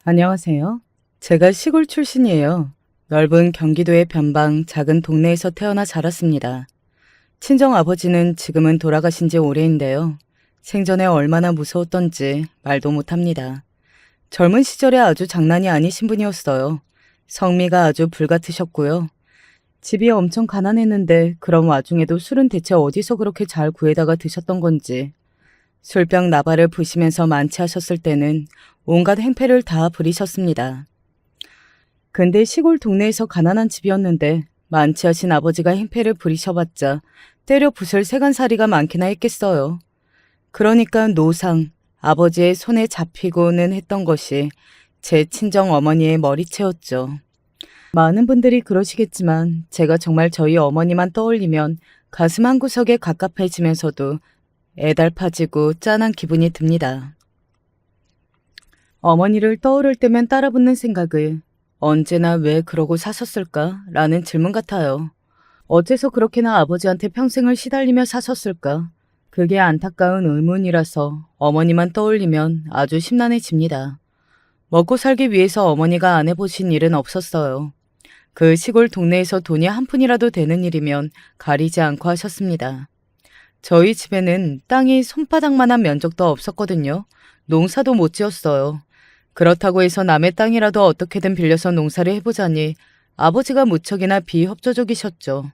안녕하세요. 제가 시골 출신이에요. 넓은 경기도의 변방 작은 동네에서 태어나 자랐습니다. 친정 아버지는 지금은 돌아가신 지 오래인데요. 생전에 얼마나 무서웠던지 말도 못합니다. 젊은 시절에 아주 장난이 아니신 분이었어요. 성미가 아주 불같으셨고요. 집이 엄청 가난했는데 그런 와중에도 술은 대체 어디서 그렇게 잘 구해다가 드셨던 건지. 술병 나발을 부시면서 만취하셨을 때는 온갖 행패를 다 부리셨습니다. 근데 시골 동네에서 가난한 집이었는데 만취하신 아버지가 행패를 부리셔봤자 때려 부술 세간살이가 많기나 했겠어요. 그러니까 노상, 아버지의 손에 잡히고는 했던 것이 제 친정 어머니의 머리채였죠. 많은 분들이 그러시겠지만 제가 정말 저희 어머니만 떠올리면 가슴 한구석에 갑갑해지면서도 애달파지고 짠한 기분이 듭니다. 어머니를 떠오를 때면 따라붙는 생각을 언제나 왜 그러고 사셨을까? 라는 질문 같아요. 어째서 그렇게나 아버지한테 평생을 시달리며 사셨을까? 그게 안타까운 의문이라서 어머니만 떠올리면 아주 심란해집니다. 먹고 살기 위해서 어머니가 안 해보신 일은 없었어요. 그 시골 동네에서 돈이 한 푼이라도 되는 일이면 가리지 않고 하셨습니다. 저희 집에는 땅이 손바닥만한 면적도 없었거든요. 농사도 못 지었어요. 그렇다고 해서 남의 땅이라도 어떻게든 빌려서 농사를 해보자니 아버지가 무척이나 비협조적이셨죠.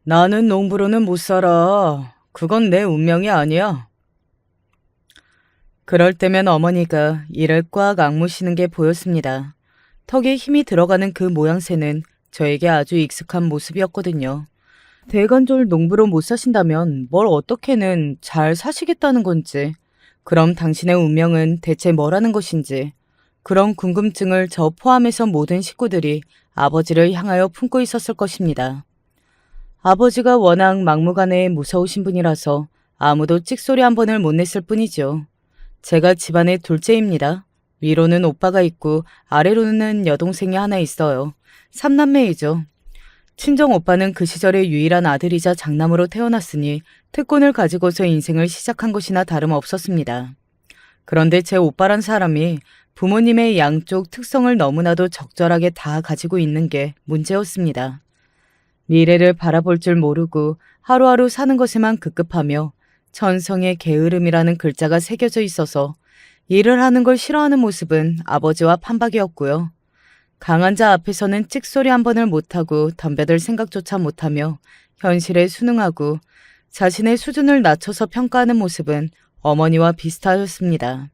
나는 농부로는 못 살아. 그건 내 운명이 아니야. 그럴 때면 어머니가 이를 꽉 악무시는 게 보였습니다. 턱에 힘이 들어가는 그 모양새는 저에게 아주 익숙한 모습이었거든요. 대관절 농부로 못 사신다면 뭘 어떻게는 잘 사시겠다는 건지, 그럼 당신의 운명은 대체 뭐라는 것인지, 그런 궁금증을 저 포함해서 모든 식구들이 아버지를 향하여 품고 있었을 것입니다. 아버지가 워낙 막무가내에 무서우신 분이라서 아무도 찍소리 한 번을 못 냈을 뿐이죠. 제가 집안의 둘째입니다. 위로는 오빠가 있고 아래로는 여동생이 하나 있어요. 삼남매이죠. 친정 오빠는 그 시절의 유일한 아들이자 장남으로 태어났으니 특권을 가지고서 인생을 시작한 것이나 다름없었습니다. 그런데 제 오빠란 사람이 부모님의 양쪽 특성을 너무나도 적절하게 다 가지고 있는 게 문제였습니다. 미래를 바라볼 줄 모르고 하루하루 사는 것에만 급급하며 천성의 게으름이라는 글자가 새겨져 있어서 일을 하는 걸 싫어하는 모습은 아버지와 판박이었고요. 강한 자 앞에서는 찍소리 한 번을 못하고 덤벼들 생각조차 못하며 현실에 순응하고 자신의 수준을 낮춰서 평가하는 모습은 어머니와 비슷하였습니다.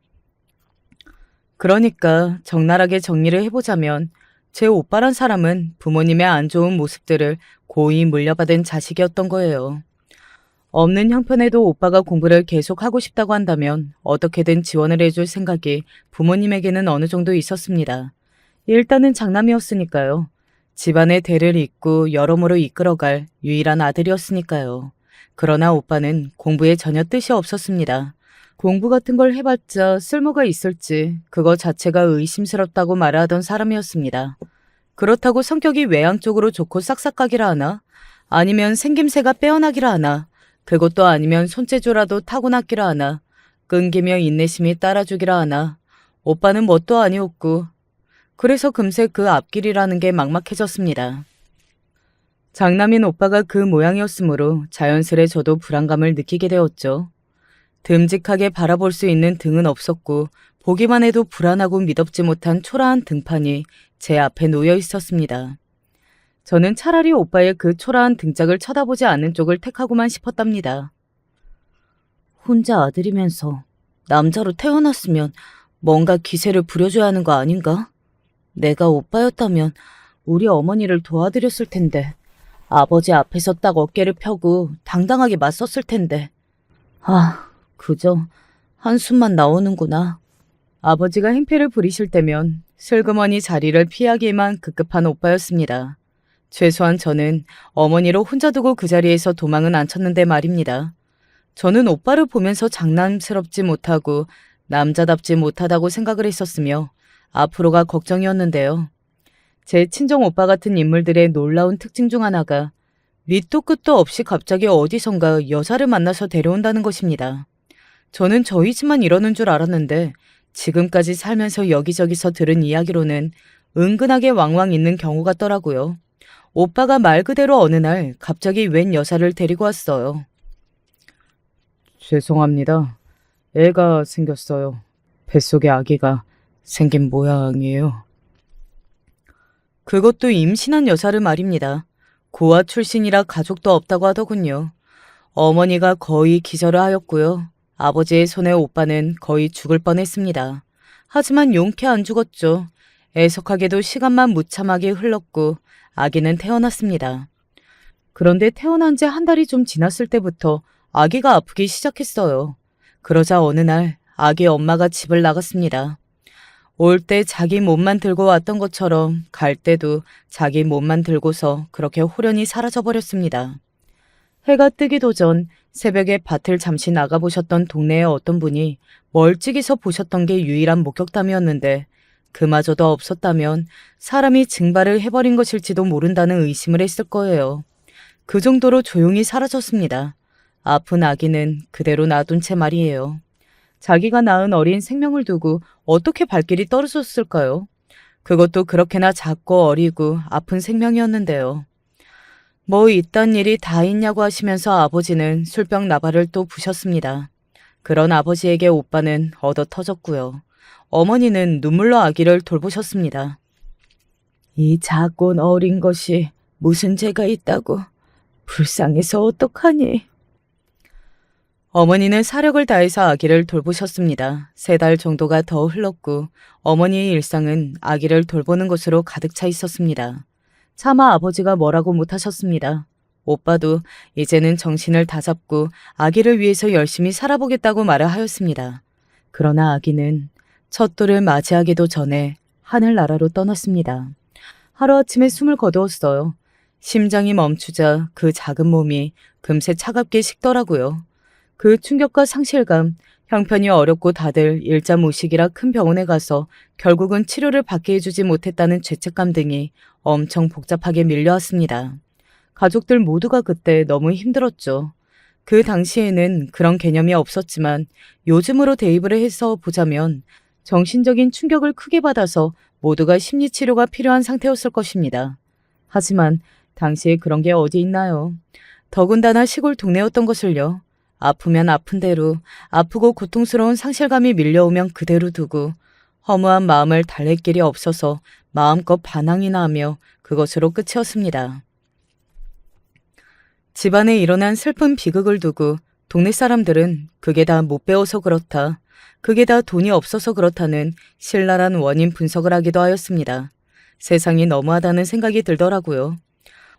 그러니까 적나라하게 정리를 해보자면 제 오빠란 사람은 부모님의 안 좋은 모습들을 고이 물려받은 자식이었던 거예요. 없는 형편에도 오빠가 공부를 계속하고 싶다고 한다면 어떻게든 지원을 해줄 생각이 부모님에게는 어느 정도 있었습니다. 일단은 장남이었으니까요. 집안의 대를 잇고 여러모로 이끌어갈 유일한 아들이었으니까요. 그러나 오빠는 공부에 전혀 뜻이 없었습니다. 공부 같은 걸 해봤자 쓸모가 있을지 그거 자체가 의심스럽다고 말하던 사람이었습니다. 그렇다고 성격이 외향적으로 좋고 싹싹하기라 하나? 아니면 생김새가 빼어나기라 하나? 그것도 아니면 손재주라도 타고났기라 하나? 끈기며 인내심이 따라주기라 하나? 오빠는 뭣도 아니었고 그래서 금세 그 앞길이라는 게 막막해졌습니다. 장남인 오빠가 그 모양이었으므로 자연스레 저도 불안감을 느끼게 되었죠. 듬직하게 바라볼 수 있는 등은 없었고 보기만 해도 불안하고 미덥지 못한 초라한 등판이 제 앞에 놓여 있었습니다. 저는 차라리 오빠의 그 초라한 등짝을 쳐다보지 않는 쪽을 택하고만 싶었답니다. 혼자 아들이면서 남자로 태어났으면 뭔가 기세를 부려줘야 하는 거 아닌가? 내가 오빠였다면 우리 어머니를 도와드렸을 텐데 아버지 앞에서 딱 어깨를 펴고 당당하게 맞섰을 텐데. 그저 한숨만 나오는구나. 아버지가 행패를 부리실 때면 슬그머니 자리를 피하기에만 급급한 오빠였습니다. 최소한 저는 어머니를 혼자 두고 그 자리에서 도망은 안 쳤는데 말입니다. 저는 오빠를 보면서 장난스럽지 못하고 남자답지 못하다고 생각을 했었으며 앞으로가 걱정이었는데요. 제 친정 오빠 같은 인물들의 놀라운 특징 중 하나가 밑도 끝도 없이 갑자기 어디선가 여자를 만나서 데려온다는 것입니다. 저는 저희 집만 이러는 줄 알았는데 지금까지 살면서 여기저기서 들은 이야기로는 은근하게 왕왕 있는 경우 같더라고요. 오빠가 말 그대로 어느 날 갑자기 웬 여자를 데리고 왔어요. 죄송합니다. 애가 생겼어요. 뱃속에 아기가 생긴 모양이에요. 그것도 임신한 여자를 말입니다. 고아 출신이라 가족도 없다고 하더군요. 어머니가 거의 기절을 하였고요. 아버지의 손에 오빠는 거의 죽을 뻔했습니다. 하지만 용케 안 죽었죠. 애석하게도 시간만 무참하게 흘렀고 아기는 태어났습니다. 그런데 태어난 지 한 달이 좀 지났을 때부터 아기가 아프기 시작했어요. 그러자 어느 날 아기 엄마가 집을 나갔습니다. 올 때 자기 몸만 들고 왔던 것처럼 갈 때도 자기 몸만 들고서 그렇게 호련히 사라져버렸습니다. 해가 뜨기도 전 새벽에 밭을 잠시 나가보셨던 동네의 어떤 분이 멀찍이서 보셨던 게 유일한 목격담이었는데 그마저도 없었다면 사람이 증발을 해버린 것일지도 모른다는 의심을 했을 거예요. 그 정도로 조용히 사라졌습니다. 아픈 아기는 그대로 놔둔 채 말이에요. 자기가 낳은 어린 생명을 두고 어떻게 발길이 떨어졌을까요? 그것도 그렇게나 작고 어리고 아픈 생명이었는데요. 뭐 이딴 일이 다 있냐고 하시면서 아버지는 술병 나발을 또 부셨습니다. 그런 아버지에게 오빠는 얻어 터졌고요. 어머니는 눈물로 아기를 돌보셨습니다. 이 작고 어린 것이 무슨 죄가 있다고 불쌍해서 어떡하니? 어머니는 사력을 다해서 아기를 돌보셨습니다. 3달 정도가 더 흘렀고 어머니의 일상은 아기를 돌보는 것으로 가득 차 있었습니다. 차마 아버지가 뭐라고 못하셨습니다. 오빠도 이제는 정신을 다잡고 아기를 위해서 열심히 살아보겠다고 말을 하였습니다. 그러나 아기는 첫돌을 맞이하기도 전에 하늘나라로 떠났습니다. 하루아침에 숨을 거두었어요. 심장이 멈추자 그 작은 몸이 금세 차갑게 식더라고요. 그 충격과 상실감, 형편이 어렵고 다들 일자 무식이라 큰 병원에 가서 결국은 치료를 받게 해주지 못했다는 죄책감 등이 엄청 복잡하게 밀려왔습니다. 가족들 모두가 그때 너무 힘들었죠. 그 당시에는 그런 개념이 없었지만 요즘으로 대입을 해서 보자면 정신적인 충격을 크게 받아서 모두가 심리치료가 필요한 상태였을 것입니다. 하지만 당시에 그런 게 어디 있나요? 더군다나 시골 동네였던 것을요. 아프면 아픈 대로 아프고 고통스러운 상실감이 밀려오면 그대로 두고 허무한 마음을 달랠 길이 없어서 마음껏 반항이나 하며 그것으로 끝이었습니다. 집안에 일어난 슬픈 비극을 두고 동네 사람들은 그게 다 못 배워서 그렇다, 그게 다 돈이 없어서 그렇다는 신랄한 원인 분석을 하기도 하였습니다. 세상이 너무하다는 생각이 들더라고요.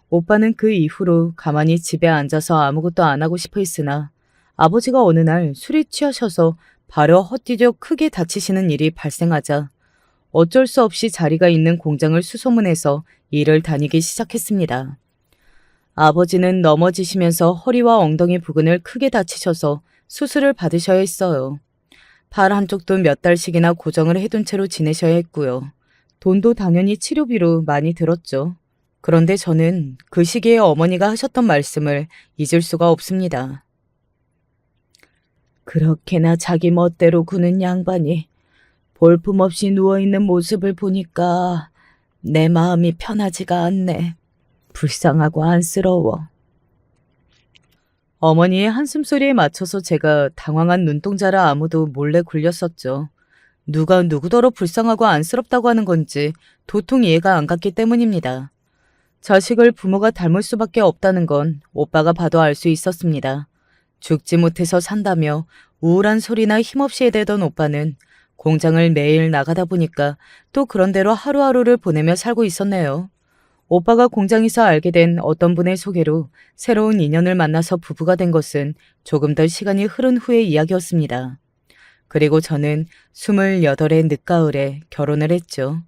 오빠는 그 이후로 가만히 집에 앉아서 아무것도 안 하고 싶어 했으나 아버지가 어느 날 술이 취하셔서 발을 헛디뎌 크게 다치시는 일이 발생하자 어쩔 수 없이 자리가 있는 공장을 수소문해서 일을 다니기 시작했습니다. 아버지는 넘어지시면서 허리와 엉덩이 부근을 크게 다치셔서 수술을 받으셔야 했어요. 팔 한쪽도 몇 달씩이나 고정을 해둔 채로 지내셔야 했고요. 돈도 당연히 치료비로 많이 들었죠. 그런데 저는 그 시기에 어머니가 하셨던 말씀을 잊을 수가 없습니다. 그렇게나 자기 멋대로 구는 양반이 볼품없이 누워있는 모습을 보니까 내 마음이 편하지가 않네. 불쌍하고 안쓰러워. 어머니의 한숨소리에 맞춰서 제가 당황한 눈동자를 아무도 몰래 굴렸었죠. 누가 누구더러 불쌍하고 안쓰럽다고 하는 건지 도통 이해가 안 갔기 때문입니다. 자식을 부모가 닮을 수밖에 없다는 건 오빠가 봐도 알 수 있었습니다. 죽지 못해서 산다며 우울한 소리나 힘없이 해대던 오빠는 공장을 매일 나가다 보니까 또 그런대로 하루하루를 보내며 살고 있었네요. 오빠가 공장에서 알게 된 어떤 분의 소개로 새로운 인연을 만나서 부부가 된 것은 조금 더 시간이 흐른 후의 이야기였습니다. 그리고 저는 28의 늦가을에 결혼을 했죠.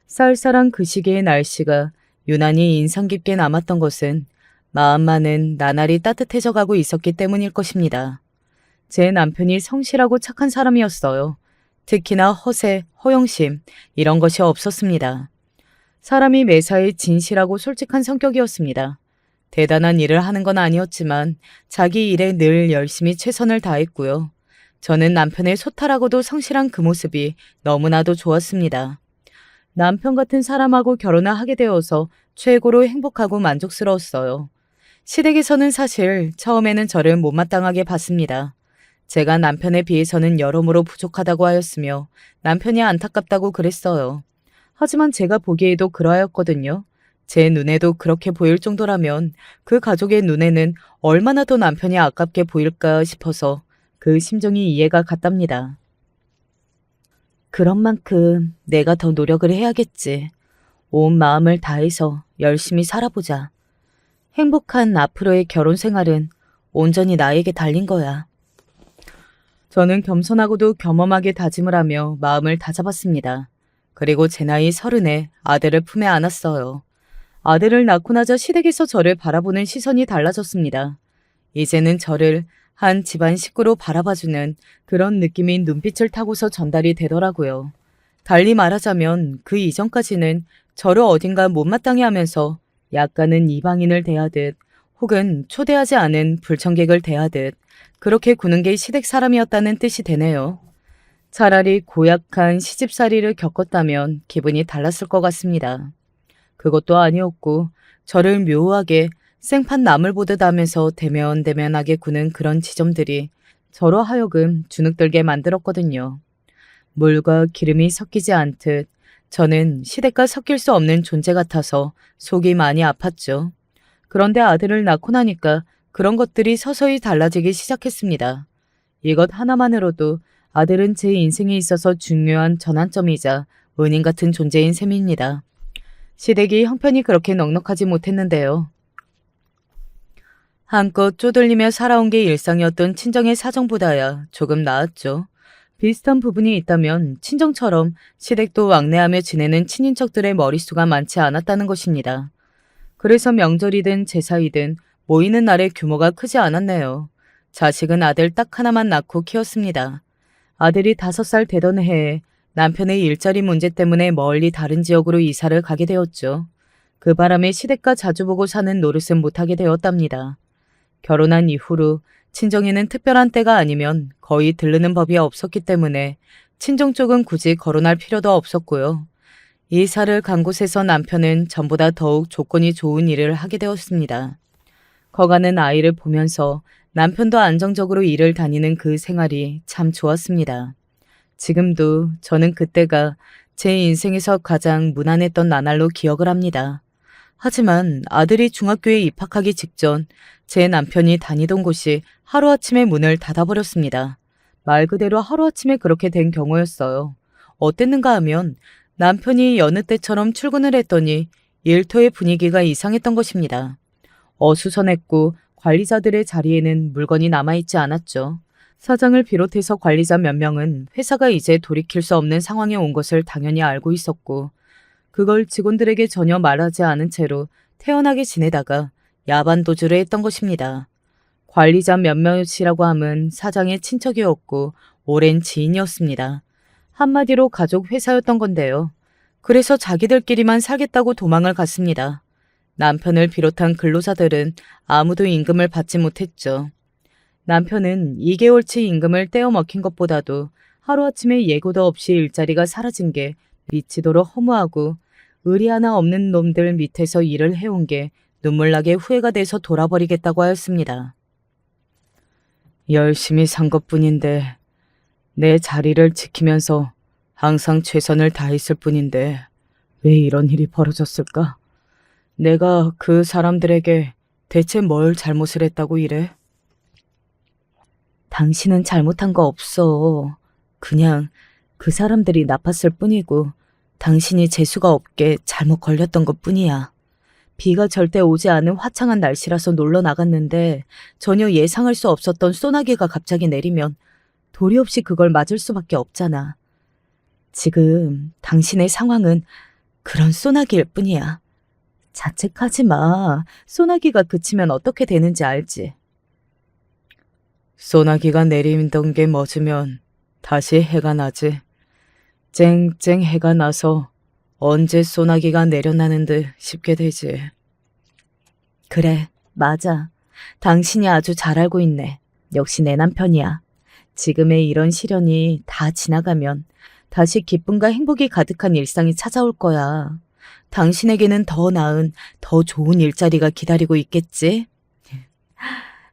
쌀쌀한 그 시기의 날씨가 유난히 인상 깊게 남았던 것은 마음만은 나날이 따뜻해져 가고 있었기 때문일 것입니다. 제 남편이 성실하고 착한 사람이었어요. 특히나 허세, 허영심 이런 것이 없었습니다. 사람이 매사에 진실하고 솔직한 성격이었습니다. 대단한 일을 하는 건 아니었지만 자기 일에 늘 열심히 최선을 다했고요. 저는 남편의 소탈하고도 성실한 그 모습이 너무나도 좋았습니다. 남편 같은 사람하고 결혼을 하게 되어서 최고로 행복하고 만족스러웠어요. 시댁에서는 사실 처음에는 저를 못마땅하게 봤습니다. 제가 남편에 비해서는 여러모로 부족하다고 하였으며 남편이 안타깝다고 그랬어요. 하지만 제가 보기에도 그러하였거든요. 제 눈에도 그렇게 보일 정도라면 그 가족의 눈에는 얼마나 더 남편이 아깝게 보일까 싶어서 그 심정이 이해가 갔답니다. 그런 만큼 내가 더 노력을 해야겠지. 온 마음을 다해서 열심히 살아보자. 행복한 앞으로의 결혼 생활은 온전히 나에게 달린 거야. 저는 겸손하고도 겸허하게 다짐을 하며 마음을 다잡았습니다. 그리고 제 나이 30에 아들을 품에 안았어요. 아들을 낳고 나자 시댁에서 저를 바라보는 시선이 달라졌습니다. 이제는 저를 한 집안 식구로 바라봐주는 그런 느낌이 눈빛을 타고서 전달이 되더라고요. 달리 말하자면 그 이전까지는 저를 어딘가 못마땅해 하면서 약간은 이방인을 대하듯 혹은 초대하지 않은 불청객을 대하듯 그렇게 구는 게 시댁 사람이었다는 뜻이 되네요. 차라리 고약한 시집살이를 겪었다면 기분이 달랐을 것 같습니다. 그것도 아니었고 저를 묘하게 생판 나물 보듯 하면서 대면대면하게 구는 그런 지점들이 저로 하여금 주눅들게 만들었거든요. 물과 기름이 섞이지 않듯 저는 시댁과 섞일 수 없는 존재 같아서 속이 많이 아팠죠. 그런데 아들을 낳고 나니까 그런 것들이 서서히 달라지기 시작했습니다. 이것 하나만으로도 아들은 제 인생에 있어서 중요한 전환점이자 은인 같은 존재인 셈입니다. 시댁이 형편이 그렇게 넉넉하지 못했는데요. 한껏 쪼들리며 살아온 게 일상이었던 친정의 사정보다야 조금 나았죠. 비슷한 부분이 있다면 친정처럼 시댁도 왕래하며 지내는 친인척들의 머릿수가 많지 않았다는 것입니다. 그래서 명절이든 제사이든 모이는 날의 규모가 크지 않았네요. 자식은 아들 딱 하나만 낳고 키웠습니다. 아들이 5살 되던 해에 남편의 일자리 문제 때문에 멀리 다른 지역으로 이사를 가게 되었죠. 그 바람에 시댁과 자주 보고 사는 노릇은 못하게 되었답니다. 결혼한 이후로 친정에는 특별한 때가 아니면 거의 들르는 법이 없었기 때문에 친정 쪽은 굳이 거론할 필요도 없었고요. 이사를 간 곳에서 남편은 전보다 더욱 조건이 좋은 일을 하게 되었습니다. 커가는 아이를 보면서 남편도 안정적으로 일을 다니는 그 생활이 참 좋았습니다. 지금도 저는 그때가 제 인생에서 가장 무난했던 나날로 기억을 합니다. 하지만 아들이 중학교에 입학하기 직전 제 남편이 다니던 곳이 하루아침에 문을 닫아버렸습니다. 말 그대로 하루아침에 그렇게 된 경우였어요. 어땠는가 하면 남편이 여느 때처럼 출근을 했더니 일터의 분위기가 이상했던 것입니다. 어수선했고 관리자들의 자리에는 물건이 남아있지 않았죠. 사장을 비롯해서 관리자 몇 명은 회사가 이제 돌이킬 수 없는 상황에 온 것을 당연히 알고 있었고 그걸 직원들에게 전혀 말하지 않은 채로 태연하게 지내다가 야반도주를 했던 것입니다. 관리자 몇몇이라고 함은 사장의 친척이었고 오랜 지인이었습니다. 한마디로 가족 회사였던 건데요. 그래서 자기들끼리만 살겠다고 도망을 갔습니다. 남편을 비롯한 근로자들은 아무도 임금을 받지 못했죠. 남편은 2개월치 임금을 떼어 먹힌 것보다도 하루아침에 예고도 없이 일자리가 사라진 게 미치도록 허무하고 의리 하나 없는 놈들 밑에서 일을 해온 게 눈물나게 후회가 돼서 돌아버리겠다고 하였습니다. 열심히 산 것뿐인데 내 자리를 지키면서 항상 최선을 다했을 뿐인데 왜 이런 일이 벌어졌을까? 내가 그 사람들에게 대체 뭘 잘못을 했다고 이래? 당신은 잘못한 거 없어. 그냥 그 사람들이 나빴을 뿐이고 당신이 재수가 없게 잘못 걸렸던 것 뿐이야. 비가 절대 오지 않은 화창한 날씨라서 놀러 나갔는데 전혀 예상할 수 없었던 소나기가 갑자기 내리면 도리 없이 그걸 맞을 수밖에 없잖아. 지금 당신의 상황은 그런 소나기일 뿐이야. 자책하지 마. 소나기가 그치면 어떻게 되는지 알지? 소나기가 내리던 게 멎으면 다시 해가 나지. 쨍쨍 해가 나서 언제 소나기가 내려나는 듯 싶게 되지. 그래, 맞아. 당신이 아주 잘 알고 있네. 역시 내 남편이야. 지금의 이런 시련이 다 지나가면 다시 기쁨과 행복이 가득한 일상이 찾아올 거야. 당신에게는 더 나은, 더 좋은 일자리가 기다리고 있겠지?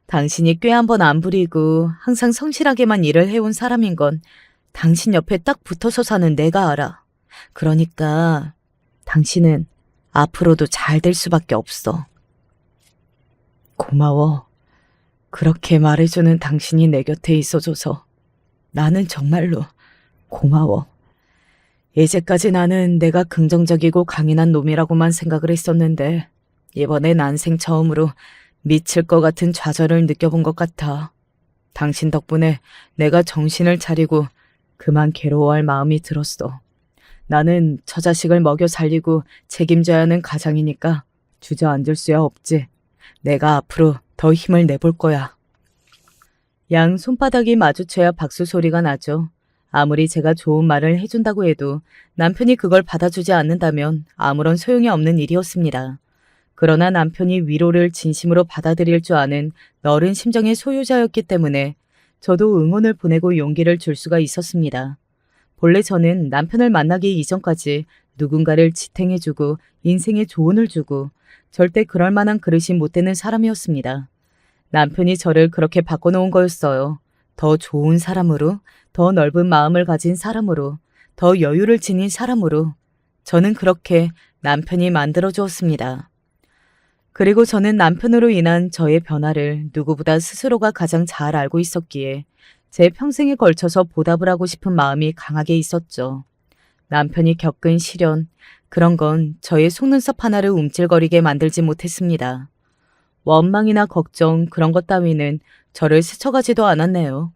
당신이 꾀 한 번 안 부리고 항상 성실하게만 일을 해온 사람인 건 당신 옆에 딱 붙어서 사는 내가 알아. 그러니까 당신은 앞으로도 잘 될 수밖에 없어. 고마워. 그렇게 말해주는 당신이 내 곁에 있어줘서 나는 정말로 고마워. 이제까지 나는 내가 긍정적이고 강인한 놈이라고만 생각을 했었는데 이번에 난생 처음으로 미칠 것 같은 좌절을 느껴본 것 같아. 당신 덕분에 내가 정신을 차리고 그만 괴로워할 마음이 들었어. 나는 처자식을 먹여 살리고 책임져야 하는 가장이니까 주저앉을 수야 없지. 내가 앞으로 더 힘을 내볼 거야. 양 손바닥이 마주쳐야 박수 소리가 나죠. 아무리 제가 좋은 말을 해준다고 해도 남편이 그걸 받아주지 않는다면 아무런 소용이 없는 일이었습니다. 그러나 남편이 위로를 진심으로 받아들일 줄 아는 너른 심정의 소유자였기 때문에 저도 응원을 보내고 용기를 줄 수가 있었습니다. 본래 저는 남편을 만나기 이전까지 누군가를 지탱해주고 인생에 조언을 주고 절대 그럴 만한 그릇이 못 되는 사람이었습니다. 남편이 저를 그렇게 바꿔놓은 거였어요. 더 좋은 사람으로, 더 넓은 마음을 가진 사람으로, 더 여유를 지닌 사람으로 저는 그렇게 남편이 만들어주었습니다. 그리고 저는 남편으로 인한 저의 변화를 누구보다 스스로가 가장 잘 알고 있었기에 제 평생에 걸쳐서 보답을 하고 싶은 마음이 강하게 있었죠. 남편이 겪은 시련, 그런 건 저의 속눈썹 하나를 움찔거리게 만들지 못했습니다. 원망이나 걱정, 그런 것 따위는 저를 스쳐가지도 않았네요.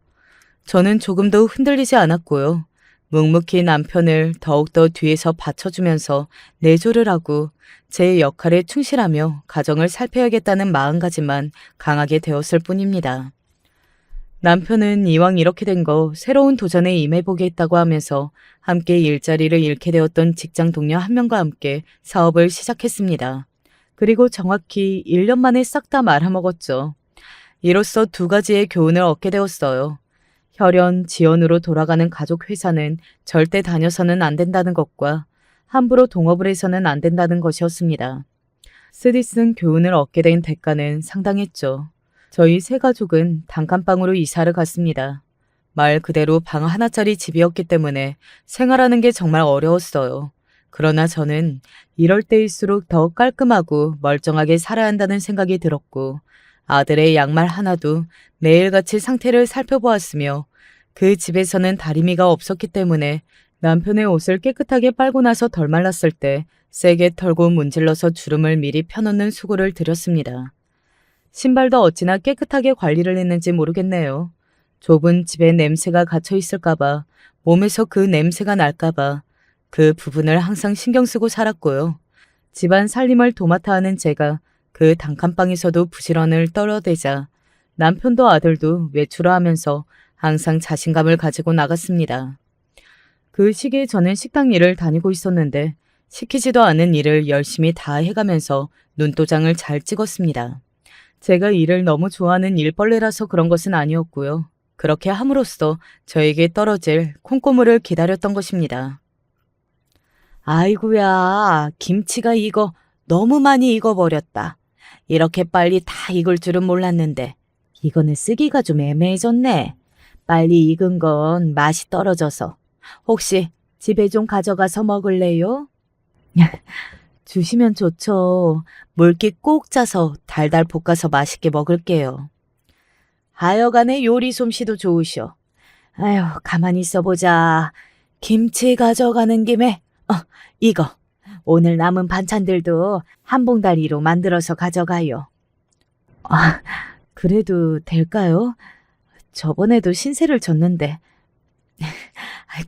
저는 조금도 흔들리지 않았고요. 묵묵히 남편을 더욱더 뒤에서 받쳐주면서 내조를 하고 제 역할에 충실하며 가정을 살펴야겠다는 마음가짐만 강하게 되었을 뿐입니다. 남편은 이왕 이렇게 된 거 새로운 도전에 임해보겠다고 하면서 함께 일자리를 잃게 되었던 직장 동료 한 명과 함께 사업을 시작했습니다. 그리고 정확히 1년 만에 싹 다 말아먹었죠. 이로써 두 가지의 교훈을 얻게 되었어요. 혈연, 지연으로 돌아가는 가족 회사는 절대 다녀서는 안 된다는 것과 함부로 동업을 해서는 안 된다는 것이었습니다. 쓰디쓴 교훈을 얻게 된 대가는 상당했죠. 저희 세 가족은 단칸방으로 이사를 갔습니다. 말 그대로 방 하나짜리 집이었기 때문에 생활하는 게 정말 어려웠어요. 그러나 저는 이럴 때일수록 더 깔끔하고 멀쩡하게 살아야 한다는 생각이 들었고 아들의 양말 하나도 매일같이 상태를 살펴보았으며 그 집에서는 다리미가 없었기 때문에 남편의 옷을 깨끗하게 빨고 나서 덜 말랐을 때 세게 털고 문질러서 주름을 미리 펴놓는 수고를 들였습니다. 신발도 어찌나 깨끗하게 관리를 했는지 모르겠네요. 좁은 집에 냄새가 갇혀 있을까봐, 몸에서 그 냄새가 날까봐 그 부분을 항상 신경 쓰고 살았고요. 집안 살림을 도맡아 하는 제가 그 단칸방에서도 부지런을 떨어대자 남편도 아들도 외출을 하면서 항상 자신감을 가지고 나갔습니다. 그 시기에 저는 식당 일을 다니고 있었는데 시키지도 않은 일을 열심히 다 해가면서 눈도장을 잘 찍었습니다. 제가 일을 너무 좋아하는 일벌레라서 그런 것은 아니었고요. 그렇게 함으로써 저에게 떨어질 콩고물을 기다렸던 것입니다. 아이고야, 김치가 이거 너무 많이 익어버렸다. 이렇게 빨리 다 익을 줄은 몰랐는데 이거는 쓰기가 좀 애매해졌네. 빨리 익은 건 맛이 떨어져서. 혹시 집에 좀 가져가서 먹을래요? 주시면 좋죠. 물기 꼭 짜서 달달 볶아서 맛있게 먹을게요. 하여간에 요리 솜씨도 좋으셔. 아휴, 가만히 있어보자. 김치 가져가는 김에 이거 오늘 남은 반찬들도 한 봉다리로 만들어서 가져가요. 아, 그래도 될까요? 저번에도 신세를 졌는데.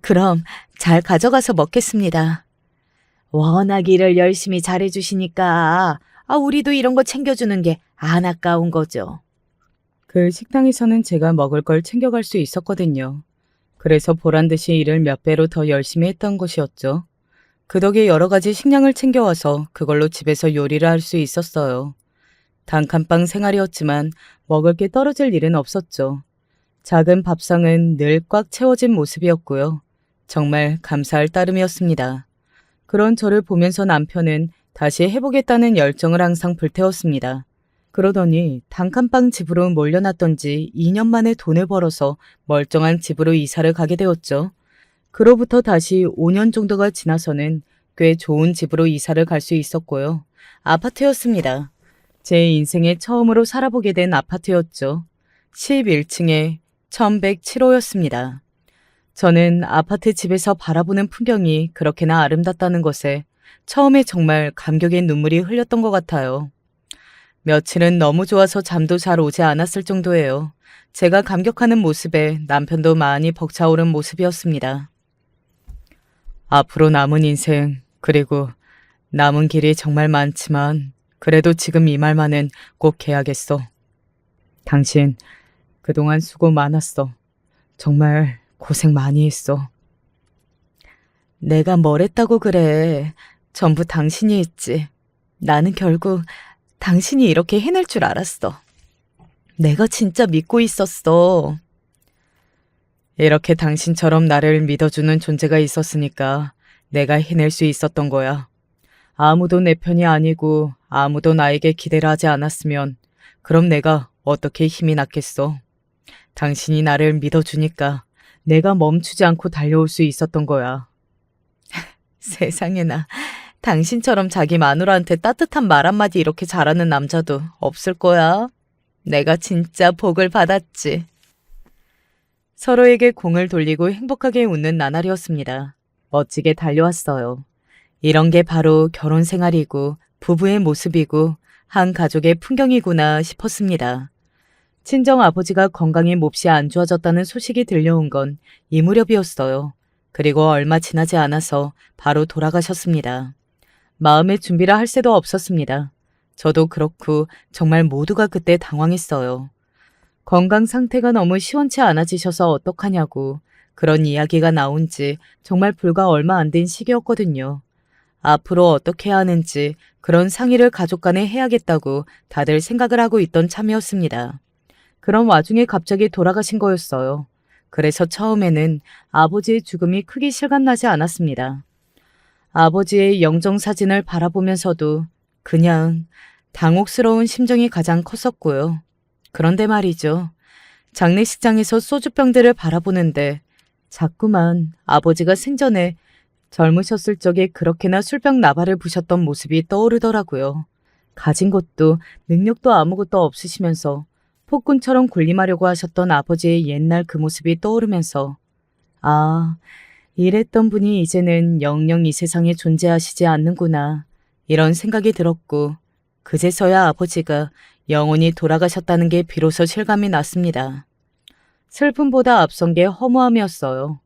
그럼 잘 가져가서 먹겠습니다. 워낙 일을 열심히 잘해주시니까 우리도 이런 거 챙겨주는 게 안 아까운 거죠. 그 식당에서는 제가 먹을 걸 챙겨갈 수 있었거든요. 그래서 보란듯이 일을 몇 배로 더 열심히 했던 것이었죠. 그 덕에 여러 가지 식량을 챙겨와서 그걸로 집에서 요리를 할 수 있었어요. 단칸방 생활이었지만 먹을 게 떨어질 일은 없었죠. 작은 밥상은 늘 꽉 채워진 모습이었고요. 정말 감사할 따름이었습니다. 그런 저를 보면서 남편은 다시 해보겠다는 열정을 항상 불태웠습니다. 그러더니 단칸방 집으로 몰려났던 지 2년 만에 돈을 벌어서 멀쩡한 집으로 이사를 가게 되었죠. 그로부터 다시 5년 정도가 지나서는 꽤 좋은 집으로 이사를 갈 수 있었고요. 아파트였습니다. 제 인생에 처음으로 살아보게 된 아파트였죠. 11층에 1107호였습니다. 저는 아파트 집에서 바라보는 풍경이 그렇게나 아름답다는 것에 처음에 정말 감격의 눈물이 흘렸던 것 같아요. 며칠은 너무 좋아서 잠도 잘 오지 않았을 정도예요. 제가 감격하는 모습에 남편도 많이 벅차오른 모습이었습니다. 앞으로 남은 인생, 그리고 남은 길이 정말 많지만 그래도 지금 이 말만은 꼭 해야겠어. 당신 그동안 수고 많았어. 정말 고생 많이 했어. 내가 뭘 했다고 그래. 전부 당신이 했지. 나는 결국 당신이 이렇게 해낼 줄 알았어. 내가 진짜 믿고 있었어. 이렇게 당신처럼 나를 믿어주는 존재가 있었으니까 내가 해낼 수 있었던 거야. 아무도 내 편이 아니고 아무도 나에게 기대를 하지 않았으면 그럼 내가 어떻게 힘이 났겠어. 당신이 나를 믿어주니까 내가 멈추지 않고 달려올 수 있었던 거야. 세상에나 당신처럼 자기 마누라한테 따뜻한 말 한마디 이렇게 잘하는 남자도 없을 거야. 내가 진짜 복을 받았지. 서로에게 공을 돌리고 행복하게 웃는 나날이었습니다. 멋지게 달려왔어요. 이런 게 바로 결혼 생활이고 부부의 모습이고 한 가족의 풍경이구나 싶었습니다. 친정 아버지가 건강이 몹시 안 좋아졌다는 소식이 들려온 건 이 무렵이었어요. 그리고 얼마 지나지 않아서 바로 돌아가셨습니다. 마음의 준비를 할 새도 없었습니다. 저도 그렇고 정말 모두가 그때 당황했어요. 건강 상태가 너무 시원치 않아지셔서 어떡하냐고 그런 이야기가 나온 지 정말 불과 얼마 안 된 시기였거든요. 앞으로 어떻게 해야 하는지 그런 상의를 가족 간에 해야겠다고 다들 생각을 하고 있던 참이었습니다. 그런 와중에 갑자기 돌아가신 거였어요. 그래서 처음에는 아버지의 죽음이 크게 실감나지 않았습니다. 아버지의 영정사진을 바라보면서도 그냥 당혹스러운 심정이 가장 컸었고요. 그런데 말이죠. 장례식장에서 소주병들을 바라보는데 자꾸만 아버지가 생전에 젊으셨을 적에 그렇게나 술병 나발을 부셨던 모습이 떠오르더라고요. 가진 것도 능력도 아무것도 없으시면서 폭군처럼 군림하려고 하셨던 아버지의 옛날 그 모습이 떠오르면서 아, 이랬던 분이 이제는 영영 이 세상에 존재하시지 않는구나 이런 생각이 들었고 그제서야 아버지가 영원히 돌아가셨다는 게 비로소 실감이 났습니다. 슬픔보다 앞선 게 허무함이었어요.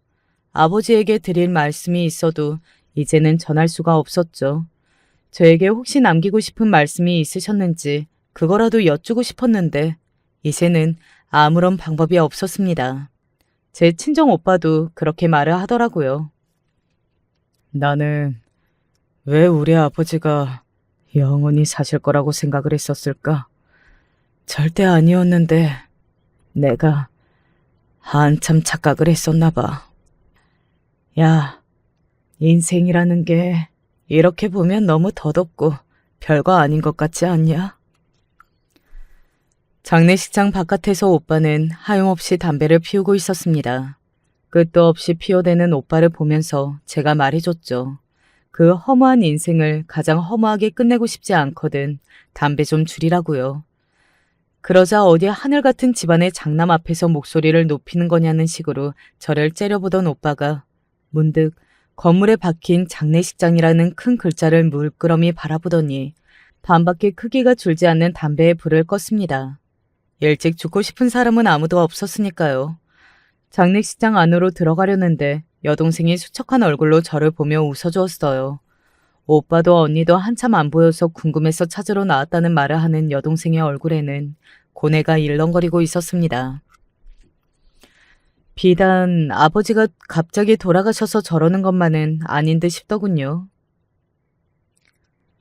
아버지에게 드릴 말씀이 있어도 이제는 전할 수가 없었죠. 저에게 혹시 남기고 싶은 말씀이 있으셨는지 그거라도 여쭈고 싶었는데 이제는 아무런 방법이 없었습니다. 제 친정 오빠도 그렇게 말을 하더라고요. 나는 왜 우리 아버지가 영원히 사실 거라고 생각을 했었을까? 절대 아니었는데 내가 한참 착각을 했었나 봐. 야, 인생이라는 게 이렇게 보면 너무 덧없고 별거 아닌 것 같지 않냐? 장례식장 바깥에서 오빠는 하염없이 담배를 피우고 있었습니다. 끝도 없이 피어대는 오빠를 보면서 제가 말해줬죠. 그 허무한 인생을 가장 허무하게 끝내고 싶지 않거든. 담배 좀 줄이라고요. 그러자 어디 하늘 같은 집안의 장남 앞에서 목소리를 높이는 거냐는 식으로 저를 째려보던 오빠가 문득 건물에 박힌 장례식장이라는 큰 글자를 물끄러미 바라보더니 반밖에 크기가 줄지 않는 담배에 불을 껐습니다. 일찍 죽고 싶은 사람은 아무도 없었으니까요. 장례식장 안으로 들어가려는데 여동생이 수척한 얼굴로 저를 보며 웃어주었어요. 오빠도 언니도 한참 안 보여서 궁금해서 찾으러 나왔다는 말을 하는 여동생의 얼굴에는 고뇌가 일렁거리고 있었습니다. 비단 아버지가 갑자기 돌아가셔서 저러는 것만은 아닌 듯 싶더군요.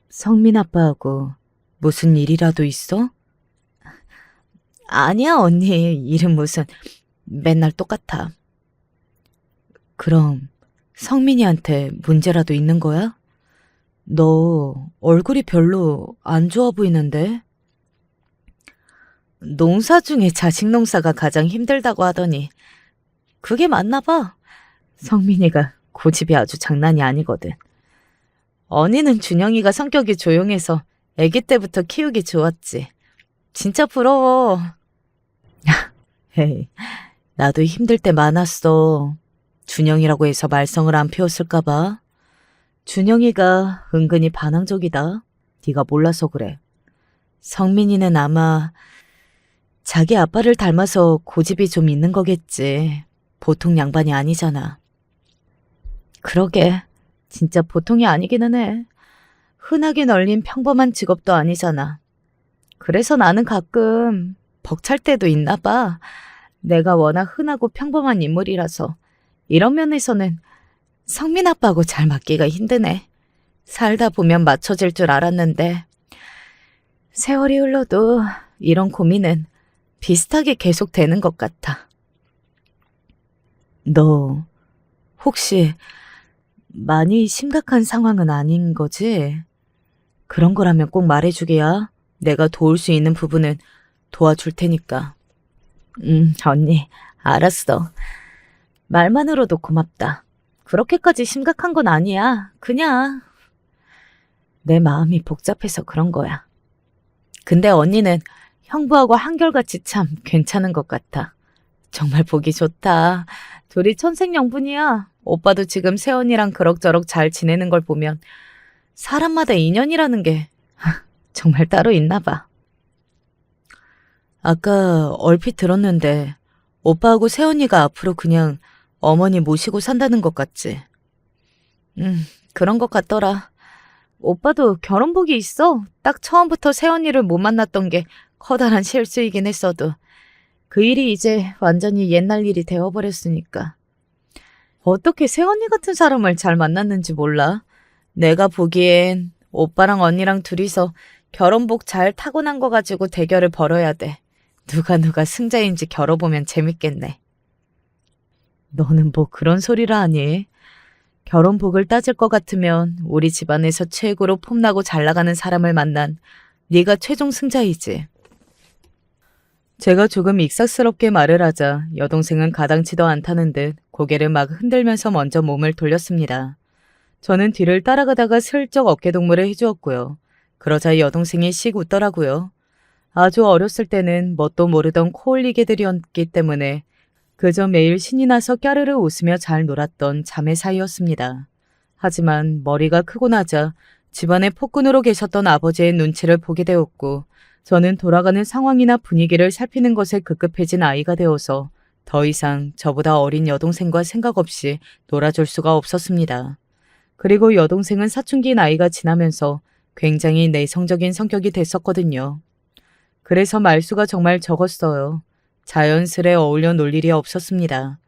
성민 아빠하고 무슨 일이라도 있어? 아니야, 언니. 일은 무슨. 맨날 똑같아. 그럼 성민이한테 문제라도 있는 거야? 너 얼굴이 별로 안 좋아 보이는데? 농사 중에 자식 농사가 가장 힘들다고 하더니 그게 맞나 봐. 성민이가 고집이 아주 장난이 아니거든. 언니는 준영이가 성격이 조용해서 아기 때부터 키우기 좋았지. 진짜 부러워. 헤이, 나도 힘들 때 많았어. 준영이라고 해서 말썽을 안 피웠을까 봐. 준영이가 은근히 반항적이다. 네가 몰라서 그래. 성민이는 아마 자기 아빠를 닮아서 고집이 좀 있는 거겠지. 보통 양반이 아니잖아. 그러게. 진짜 보통이 아니기는 해. 흔하게 널린 평범한 직업도 아니잖아. 그래서 나는 가끔 벅찰 때도 있나 봐. 내가 워낙 흔하고 평범한 인물이라서 이런 면에서는 성민 아빠하고 잘 맞기가 힘드네. 살다 보면 맞춰질 줄 알았는데 세월이 흘러도 이런 고민은 비슷하게 계속되는 것 같아. 너 혹시 많이 심각한 상황은 아닌 거지? 그런 거라면 꼭 말해주게야. 내가 도울 수 있는 부분은 도와줄 테니까. 언니, 알았어. 말만으로도 고맙다. 그렇게까지 심각한 건 아니야. 그냥 내 마음이 복잡해서 그런 거야. 근데 언니는 형부하고 한결같이 참 괜찮은 것 같아. 정말 보기 좋다. 둘이 천생연분이야. 오빠도 지금 세연이랑 그럭저럭 잘 지내는 걸 보면 사람마다 인연이라는 게 정말 따로 있나 봐. 아까 얼핏 들었는데 오빠하고 세연이가 앞으로 그냥 어머니 모시고 산다는 것 같지? 그런 것 같더라. 오빠도 결혼복이 있어. 딱 처음부터 세연이를 못 만났던 게 커다란 실수이긴 했어도 그 일이 이제 완전히 옛날 일이 되어버렸으니까. 어떻게 세연이 같은 사람을 잘 만났는지 몰라. 내가 보기엔 오빠랑 언니랑 둘이서 결혼복 잘 타고난 거 가지고 대결을 벌여야 돼. 누가 승자인지 겨뤄보면 재밌겠네. 너는 뭐 그런 소리를 하니? 결혼복을 따질 것 같으면 우리 집안에서 최고로 폼나고 잘 나가는 사람을 만난 네가 최종 승자이지. 제가 조금 익삭스럽게 말을 하자 여동생은 가당치도 않다는 듯 고개를 막 흔들면서 먼저 몸을 돌렸습니다. 저는 뒤를 따라가다가 슬쩍 어깨동무를 해주었고요. 그러자 여동생이 씩 웃더라고요. 아주 어렸을 때는 뭣도 모르던 코올리개들이었기 때문에 그저 매일 신이 나서 까르르 웃으며 잘 놀았던 자매 사이였습니다. 하지만 머리가 크고 나자 집안의 폭군으로 계셨던 아버지의 눈치를 보게 되었고 저는 돌아가는 상황이나 분위기를 살피는 것에 급급해진 아이가 되어서 더 이상 저보다 어린 여동생과 생각 없이 놀아줄 수가 없었습니다. 그리고 여동생은 사춘기 나이가 지나면서 굉장히 내성적인 성격이 됐었거든요. 그래서 말수가 정말 적었어요. 자연스레 어울려 놀 일이 없었습니다.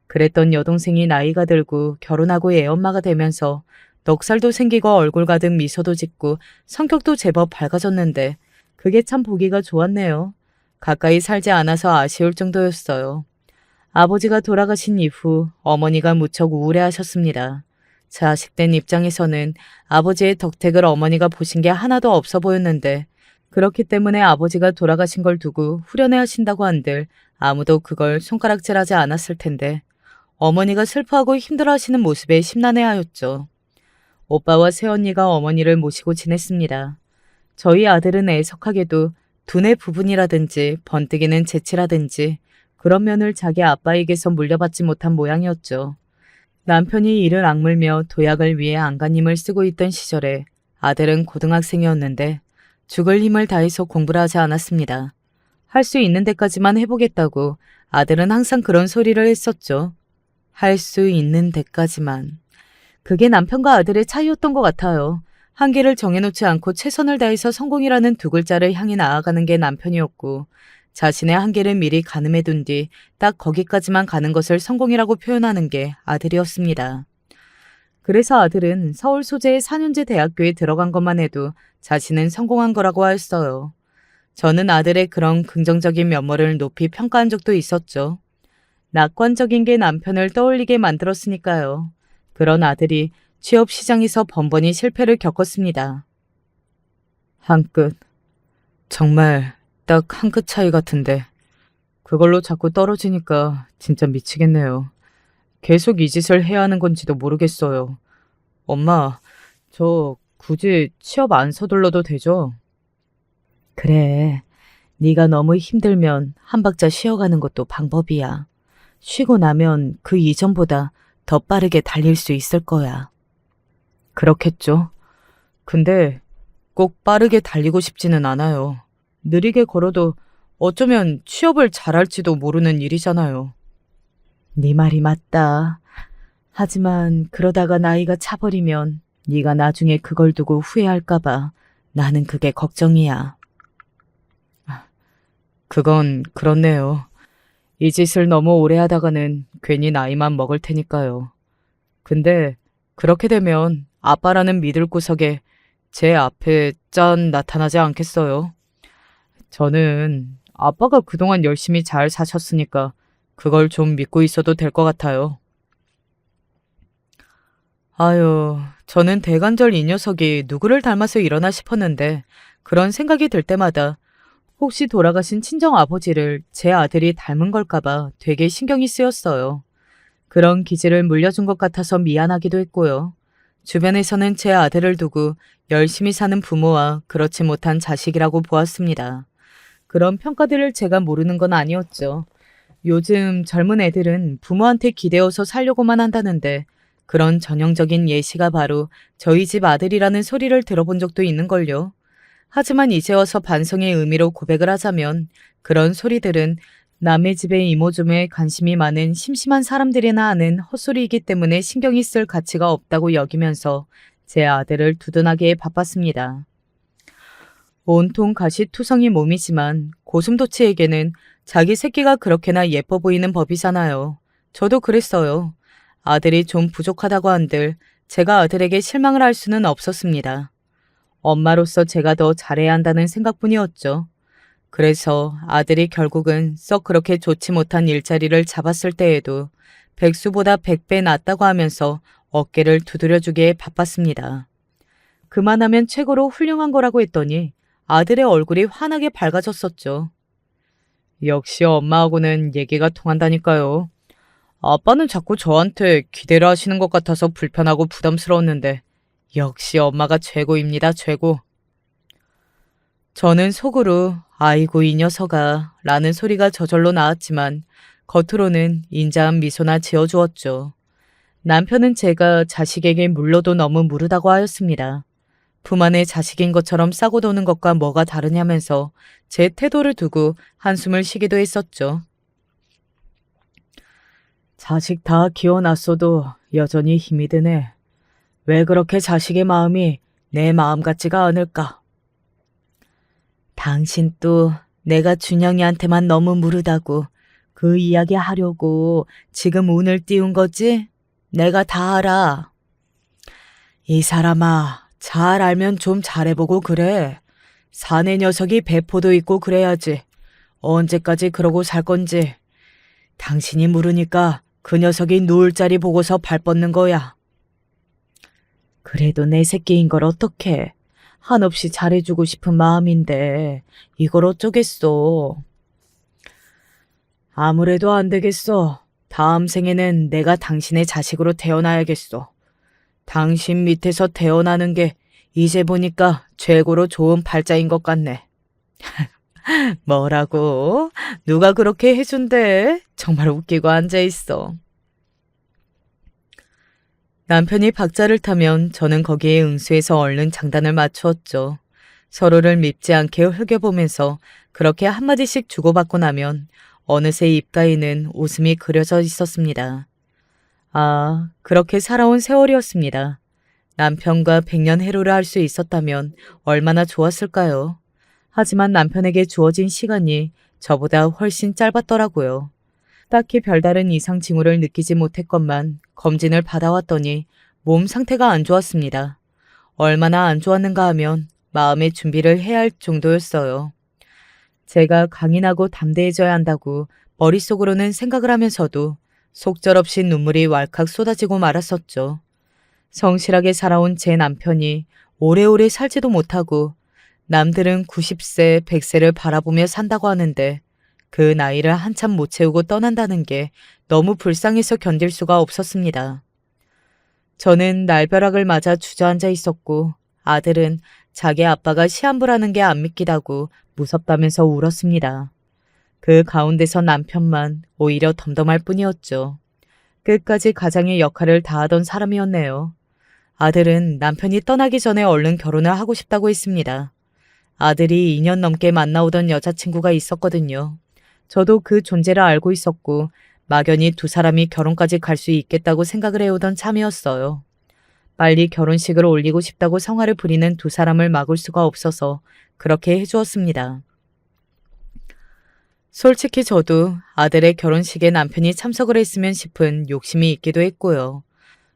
그랬던 여동생이 나이가 들고 결혼하고 애엄마가 되면서 넉살도 생기고 얼굴 가득 미소도 짓고 성격도 제법 밝아졌는데 그게 참 보기가 좋았네요. 가까이 살지 않아서 아쉬울 정도였어요. 아버지가 돌아가신 이후 어머니가 무척 우울해하셨습니다. 자식된 입장에서는 아버지의 덕택을 어머니가 보신 게 하나도 없어 보였는데 그렇기 때문에 아버지가 돌아가신 걸 두고 후련해하신다고 한들 아무도 그걸 손가락질하지 않았을 텐데 어머니가 슬퍼하고 힘들어하시는 모습에 심란해하였죠. 오빠와 새언니가 어머니를 모시고 지냈습니다. 저희 아들은 애석하게도 두뇌 부분이라든지 번뜩이는 재치라든지 그런 면을 자기 아빠에게서 물려받지 못한 모양이었죠. 남편이 이를 악물며 도약을 위해 안간힘을 쓰고 있던 시절에 아들은 고등학생이었는데 죽을 힘을 다해서 공부를 하지 않았습니다. 할 수 있는 데까지만 해보겠다고 아들은 항상 그런 소리를 했었죠. 할 수 있는 데까지만. 그게 남편과 아들의 차이였던 것 같아요. 한계를 정해놓지 않고 최선을 다해서 성공이라는 두 글자를 향해 나아가는 게 남편이었고 자신의 한계를 미리 가늠해둔 뒤 딱 거기까지만 가는 것을 성공이라고 표현하는 게 아들이었습니다. 그래서 아들은 서울 소재의 4년제 대학교에 들어간 것만 해도 자신은 성공한 거라고 하였어요. 저는 아들의 그런 긍정적인 면모를 높이 평가한 적도 있었죠. 낙관적인 게 남편을 떠올리게 만들었으니까요. 그런 아들이 취업 시장에서 번번이 실패를 겪었습니다. 한 끗, 정말 딱 한 끗 차이 같은데 그걸로 자꾸 떨어지니까 진짜 미치겠네요. 계속 이 짓을 해야 하는 건지도 모르겠어요. 엄마, 저 굳이 취업 안 서둘러도 되죠? 그래, 네가 너무 힘들면 한 박자 쉬어가는 것도 방법이야. 쉬고 나면 그 이전보다 더 빠르게 달릴 수 있을 거야. 그렇겠죠. 근데 꼭 빠르게 달리고 싶지는 않아요. 느리게 걸어도 어쩌면 취업을 잘할지도 모르는 일이잖아요. 네 말이 맞다. 하지만 그러다가 나이가 차버리면 네가 나중에 그걸 두고 후회할까 봐 나는 그게 걱정이야. 그건 그렇네요. 이 짓을 너무 오래 하다가는 괜히 나이만 먹을 테니까요. 근데 그렇게 되면 아빠라는 믿을 구석에 제 앞에 짠 나타나지 않겠어요? 저는 아빠가 그동안 열심히 잘 사셨으니까 그걸 좀 믿고 있어도 될 것 같아요. 아유, 저는 대관절 이 녀석이 누구를 닮아서 일어나 싶었는데 그런 생각이 들 때마다 혹시 돌아가신 친정 아버지를 제 아들이 닮은 걸까봐 되게 신경이 쓰였어요. 그런 기질을 물려준 것 같아서 미안하기도 했고요. 주변에서는 제 아들을 두고 열심히 사는 부모와 그렇지 못한 자식이라고 보았습니다. 그런 평가들을 제가 모르는 건 아니었죠. 요즘 젊은 애들은 부모한테 기대어서 살려고만 한다는데 그런 전형적인 예시가 바로 저희 집 아들이라는 소리를 들어본 적도 있는걸요. 하지만 이제 와서 반성의 의미로 고백을 하자면 그런 소리들은 남의 집의 이모저모에 관심이 많은 심심한 사람들이나 하는 헛소리이기 때문에 신경이 쓸 가치가 없다고 여기면서 제 아들을 두둔하기에 바빴습니다. 온통 가시투성이 몸이지만 고슴도치에게는 자기 새끼가 그렇게나 예뻐 보이는 법이잖아요. 저도 그랬어요. 아들이 좀 부족하다고 한들 제가 아들에게 실망을 할 수는 없었습니다. 엄마로서 제가 더 잘해야 한다는 생각뿐이었죠. 그래서 아들이 결국은 썩 그렇게 좋지 못한 일자리를 잡았을 때에도 백수보다 100배 낫다고 하면서 어깨를 두드려주기에 바빴습니다. 그만하면 최고로 훌륭한 거라고 했더니 아들의 얼굴이 환하게 밝아졌었죠. 역시 엄마하고는 얘기가 통한다니까요. 아빠는 자꾸 저한테 기대를 하시는 것 같아서 불편하고 부담스러웠는데 역시 엄마가 최고입니다, 최고. 저는 속으로 아이고 이 녀석아 라는 소리가 저절로 나왔지만 겉으로는 인자한 미소나 지어주었죠. 남편은 제가 자식에게 물러도 너무 무르다고 하였습니다. 부만의 자식인 것처럼 싸고 도는 것과 뭐가 다르냐면서 제 태도를 두고 한숨을 쉬기도 했었죠. 자식 다 키워놨어도 여전히 힘이 드네. 왜 그렇게 자식의 마음이 내 마음 같지가 않을까? 당신 또 내가 준영이한테만 너무 무르다고 그 이야기 하려고 지금 운을 띄운 거지? 내가 다 알아. 이 사람아, 잘 알면 좀 잘해보고 그래. 사내 녀석이 배포도 있고 그래야지. 언제까지 그러고 살 건지. 당신이 물으니까 그 녀석이 누울 자리 보고서 발 뻗는 거야. 그래도 내 새끼인 걸 어떡해. 한없이 잘해주고 싶은 마음인데 이걸 어쩌겠어. 아무래도 안 되겠어. 다음 생에는 내가 당신의 자식으로 태어나야겠어. 당신 밑에서 태어나는 게 이제 보니까 최고로 좋은 팔자인 것 같네. 뭐라고? 누가 그렇게 해준대? 정말 웃기고 앉아있어. 남편이 박자를 타면 저는 거기에 응수해서 얼른 장단을 맞추었죠. 서로를 밉지 않게 흘겨보면서 그렇게 한마디씩 주고받고 나면 어느새 입가에는 웃음이 그려져 있었습니다. 아, 그렇게 살아온 세월이었습니다. 남편과 100년 해로를 할 수 있었다면 얼마나 좋았을까요? 하지만 남편에게 주어진 시간이 저보다 훨씬 짧았더라고요. 딱히 별다른 이상 징후를 느끼지 못했건만 검진을 받아왔더니 몸 상태가 안 좋았습니다. 얼마나 안 좋았는가 하면 마음의 준비를 해야 할 정도였어요. 제가 강인하고 담대해져야 한다고 머릿속으로는 생각을 하면서도 속절없이 눈물이 왈칵 쏟아지고 말았었죠. 성실하게 살아온 제 남편이 오래오래 살지도 못하고 남들은 90세, 100세를 바라보며 산다고 하는데 그 나이를 한참 못 채우고 떠난다는 게 너무 불쌍해서 견딜 수가 없었습니다. 저는 날벼락을 맞아 주저앉아 있었고 아들은 자기 아빠가 시한부라는 게 안 믿기다고 무섭다면서 울었습니다. 그 가운데서 남편만 오히려 덤덤할 뿐이었죠. 끝까지 가장의 역할을 다하던 사람이었네요. 아들은 남편이 떠나기 전에 얼른 결혼을 하고 싶다고 했습니다. 아들이 2년 넘게 만나오던 여자친구가 있었거든요. 저도 그 존재를 알고 있었고 막연히 두 사람이 결혼까지 갈 수 있겠다고 생각을 해오던 참이었어요. 빨리 결혼식을 올리고 싶다고 성화를 부리는 두 사람을 막을 수가 없어서 그렇게 해주었습니다. 솔직히 저도 아들의 결혼식에 남편이 참석을 했으면 싶은 욕심이 있기도 했고요.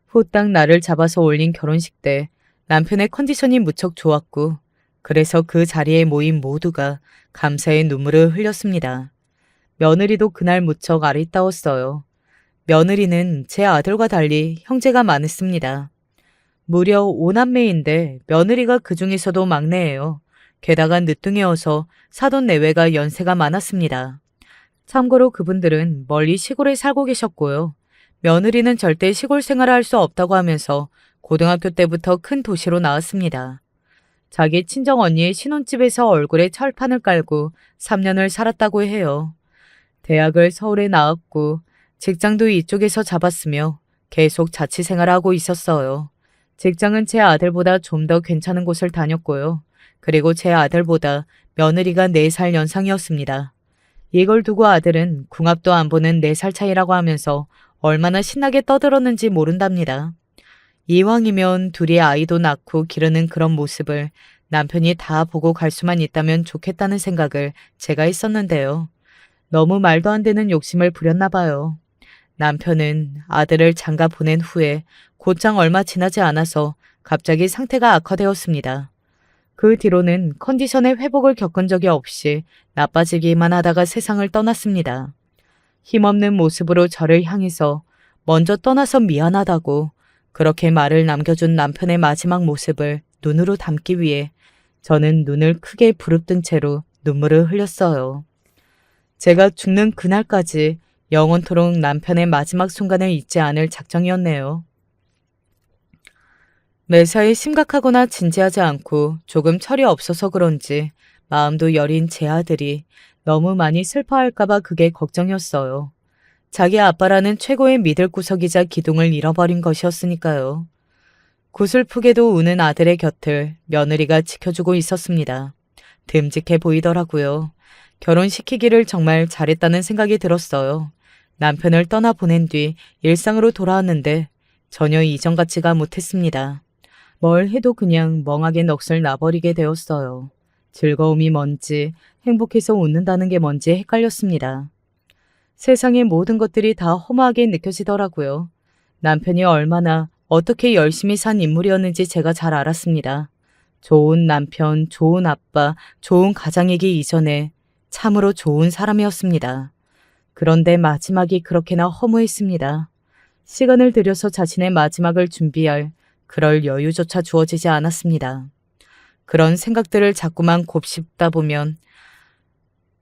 후딱 날을 잡아서 올린 결혼식 때 남편의 컨디션이 무척 좋았고 그래서 그 자리에 모인 모두가 감사의 눈물을 흘렸습니다. 며느리도 그날 무척 아리따웠어요. 며느리는 제 아들과 달리 형제가 많았습니다. 무려 5남매인데 며느리가 그 중에서도 막내예요. 게다가 늦둥이어서 사돈 내외가 연세가 많았습니다. 참고로 그분들은 멀리 시골에 살고 계셨고요. 며느리는 절대 시골 생활을 할 수 없다고 하면서 고등학교 때부터 큰 도시로 나왔습니다. 자기 친정 언니의 신혼집에서 얼굴에 철판을 깔고 3년을 살았다고 해요. 대학을 서울에 나왔고 직장도 이쪽에서 잡았으며 계속 자취 생활을 하고 있었어요. 직장은 제 아들보다 좀 더 괜찮은 곳을 다녔고요. 그리고 제 아들보다 며느리가 4살 연상이었습니다. 이걸 두고 아들은 궁합도 안 보는 4살 차이라고 하면서 얼마나 신나게 떠들었는지 모른답니다. 이왕이면 둘이 아이도 낳고 기르는 그런 모습을 남편이 다 보고 갈 수만 있다면 좋겠다는 생각을 제가 했었는데요. 너무 말도 안 되는 욕심을 부렸나 봐요. 남편은 아들을 장가 보낸 후에 곧장 얼마 지나지 않아서 갑자기 상태가 악화되었습니다. 그 뒤로는 컨디션의 회복을 겪은 적이 없이 나빠지기만 하다가 세상을 떠났습니다. 힘없는 모습으로 저를 향해서 먼저 떠나서 미안하다고 그렇게 말을 남겨준 남편의 마지막 모습을 눈으로 담기 위해 저는 눈을 크게 부릅뜬 채로 눈물을 흘렸어요. 제가 죽는 그날까지 영원토록 남편의 마지막 순간을 잊지 않을 작정이었네요. 매사에 심각하거나 진지하지 않고 조금 철이 없어서 그런지 마음도 여린 제 아들이 너무 많이 슬퍼할까봐 그게 걱정이었어요. 자기 아빠라는 최고의 믿을 구석이자 기둥을 잃어버린 것이었으니까요. 구슬프게도 우는 아들의 곁을 며느리가 지켜주고 있었습니다. 듬직해 보이더라고요. 결혼시키기를 정말 잘했다는 생각이 들었어요. 남편을 떠나보낸 뒤 일상으로 돌아왔는데 전혀 이전 같지가 못했습니다. 뭘 해도 그냥 멍하게 넋을 놔버리게 되었어요. 즐거움이 뭔지 행복해서 웃는다는 게 뭔지 헷갈렸습니다. 세상의 모든 것들이 다 허무하게 느껴지더라고요. 남편이 얼마나 어떻게 열심히 산 인물이었는지 제가 잘 알았습니다. 좋은 남편, 좋은 아빠, 좋은 가장이기 이전에 참으로 좋은 사람이었습니다. 그런데 마지막이 그렇게나 허무했습니다. 시간을 들여서 자신의 마지막을 준비할 그럴 여유조차 주어지지 않았습니다. 그런 생각들을 자꾸만 곱씹다 보면